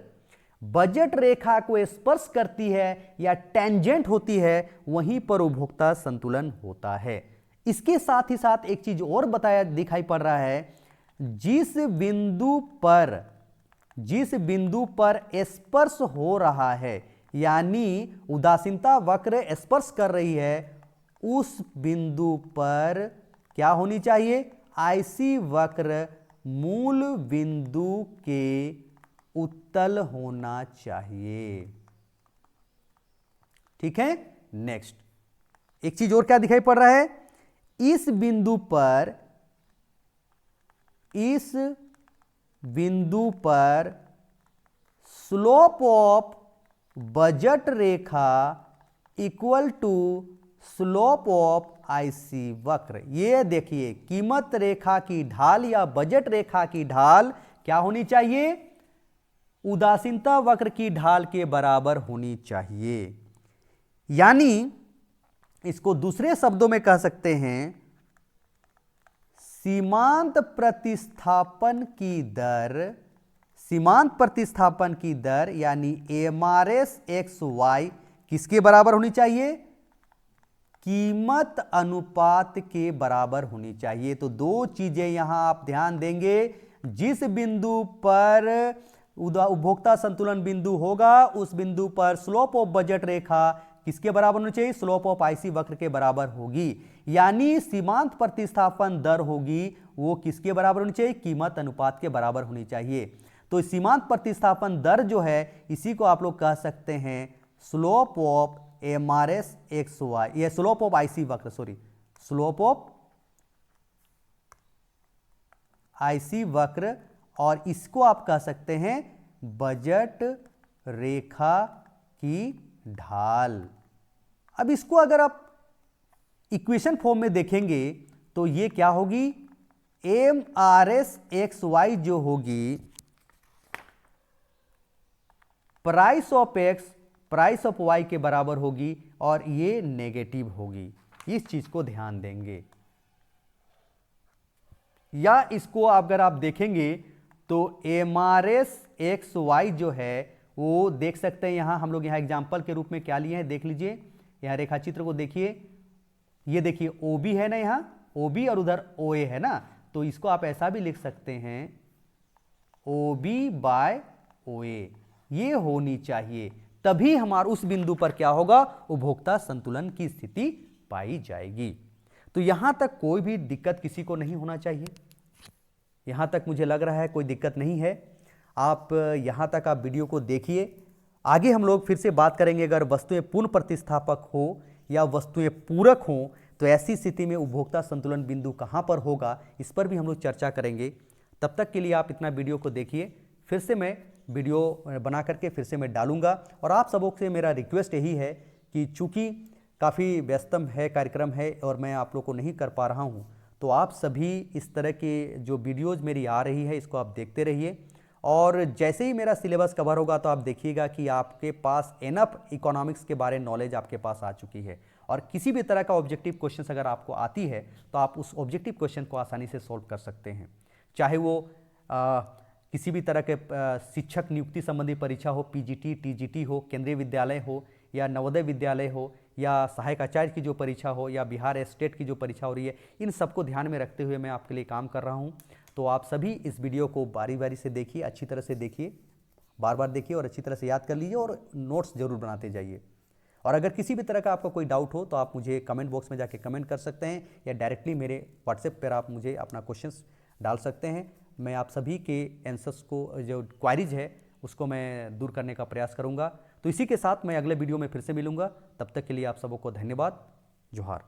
बजट रेखा को स्पर्श करती है या टेंजेंट होती है वहीं पर उपभोक्ता संतुलन होता है। इसके साथ ही साथ एक चीज और बताया दिखाई पड़ रहा है, जिस बिंदु पर स्पर्श हो रहा है यानी उदासीनता वक्र स्पर्श कर रही है उस बिंदु पर क्या होनी चाहिए, IC वक्र मूल बिंदु के उत्तल होना चाहिए। ठीक है, नेक्स्ट एक चीज और क्या दिखाई पड़ रहा है, इस बिंदु पर स्लोप ऑफ बजट रेखा equal to slope of IC वक्र। ये देखिए कीमत रेखा की ढाल या बजट रेखा की ढाल क्या होनी चाहिए, उदासीनता वक्र की ढाल के बराबर होनी चाहिए। यानी इसको दूसरे शब्दों में कह सकते हैं, सीमांत प्रतिस्थापन की दर यानी MRS XY किसके बराबर होनी चाहिए, कीमत अनुपात के बराबर होनी चाहिए। तो दो चीजें यहां आप ध्यान देंगे, जिस बिंदु पर उपभोक्ता संतुलन बिंदु होगा उस बिंदु पर स्लोप ऑफ बजट रेखा किसके बराबर होनी चाहिए, स्लोप ऑफ IC वक्र के बराबर होगी। यानी सीमांत प्रतिस्थापन दर होगी वो किसके बराबर होनी चाहिए, कीमत अनुपात के बराबर होनी चाहिए। तो सीमांत प्रतिस्थापन दर जो है इसी को आप लोग कह सकते हैं स्लोप ऑफ MRS XY, ये स्लोप ऑफ IC वक्र, स्लोप ऑफ IC वक्र, और इसको आप कह सकते हैं बजट रेखा की ढाल। अब इसको अगर आप इक्वेशन फॉर्म में देखेंगे तो ये क्या होगी, MRS XY जो होगी price of X price of Y के बराबर होगी और ये नेगेटिव होगी। इस चीज को ध्यान देंगे। या इसको अगर आप देखेंगे तो MRS XY जो है वो देख सकते हैं, यहां हम लोग यहां एग्जांपल के रूप में क्या लिए हैं देख लीजिए, यहां रेखा चित्र को देखिए, ये देखिए OB है ना, यहां OB और उधर OA है ना, तो इसको आप ऐसा भी लिख सकते हैं OB बाय OA, ये होनी चाहिए। तभी हमारे उस बिंदु पर क्या होगा, उपभोक्ता संतुलन की स्थिति पाई जाएगी। तो यहां तक कोई भी दिक्कत किसी को नहीं होना चाहिए। यहां तक मुझे लग रहा है कोई दिक्कत नहीं है। आप यहां तक आप वीडियो को देखिए। आगे हम लोग फिर से बात करेंगे, अगर वस्तुएं पूर्ण प्रतिस्थापक हो या वस्तुएं पूरक हो तो ऐसी स्थिति में उपभोक्ता संतुलन बिंदु कहां पर होगा, इस पर भी हम लोग चर्चा करेंगे। तब तक के लिए आप इतना वीडियो को देखिए। फिर से मैं वीडियो बना करके फिर से मैं डालूंगा। और आप सबों से मेरा रिक्वेस्ट यही है कि चूंकि काफ़ी व्यस्तम है कार्यक्रम है और मैं आप लोग को नहीं कर पा रहा हूं, तो आप सभी इस तरह के जो वीडियोज़ मेरी आ रही है इसको आप देखते रहिए। और जैसे ही मेरा सिलेबस कवर होगा तो आप देखिएगा कि आपके पास एनफ इकोनॉमिक्स के बारे में नॉलेज आपके पास आ चुकी है। और किसी भी तरह का ऑब्जेक्टिव क्वेश्चन अगर आपको आती है तो आप उस ऑब्जेक्टिव क्वेश्चन को आसानी से सॉल्व कर सकते हैं। चाहे वो किसी भी तरह के शिक्षक नियुक्ति संबंधी परीक्षा हो, पीजीटी, टीजीटी हो, केंद्रीय विद्यालय हो या नवोदय विद्यालय हो या सहायक आचार्य की जो परीक्षा हो या बिहार स्टेट की जो परीक्षा हो रही है, इन सबको ध्यान में रखते हुए मैं आपके लिए काम कर रहा हूं। तो आप सभी इस वीडियो को बारी बारी से देखिए, अच्छी तरह से देखिए, बार बार देखिए और अच्छी तरह से याद कर लीजिए और नोट्स जरूर बनाते जाइए। और अगर किसी भी तरह का आपका कोई डाउट हो तो आप मुझे कमेंट बॉक्स में जाके कमेंट कर सकते हैं या डायरेक्टली मेरे व्हाट्सएप पर आप मुझे अपना क्वेश्चंस डाल सकते हैं। मैं आप सभी के आंसर्स को, जो क्वारीज है उसको मैं दूर करने का प्रयास करूंगा। तो इसी के साथ मैं अगले वीडियो में फिर से मिलूंगा। तब तक के लिए आप सबों को धन्यवाद। जोहार।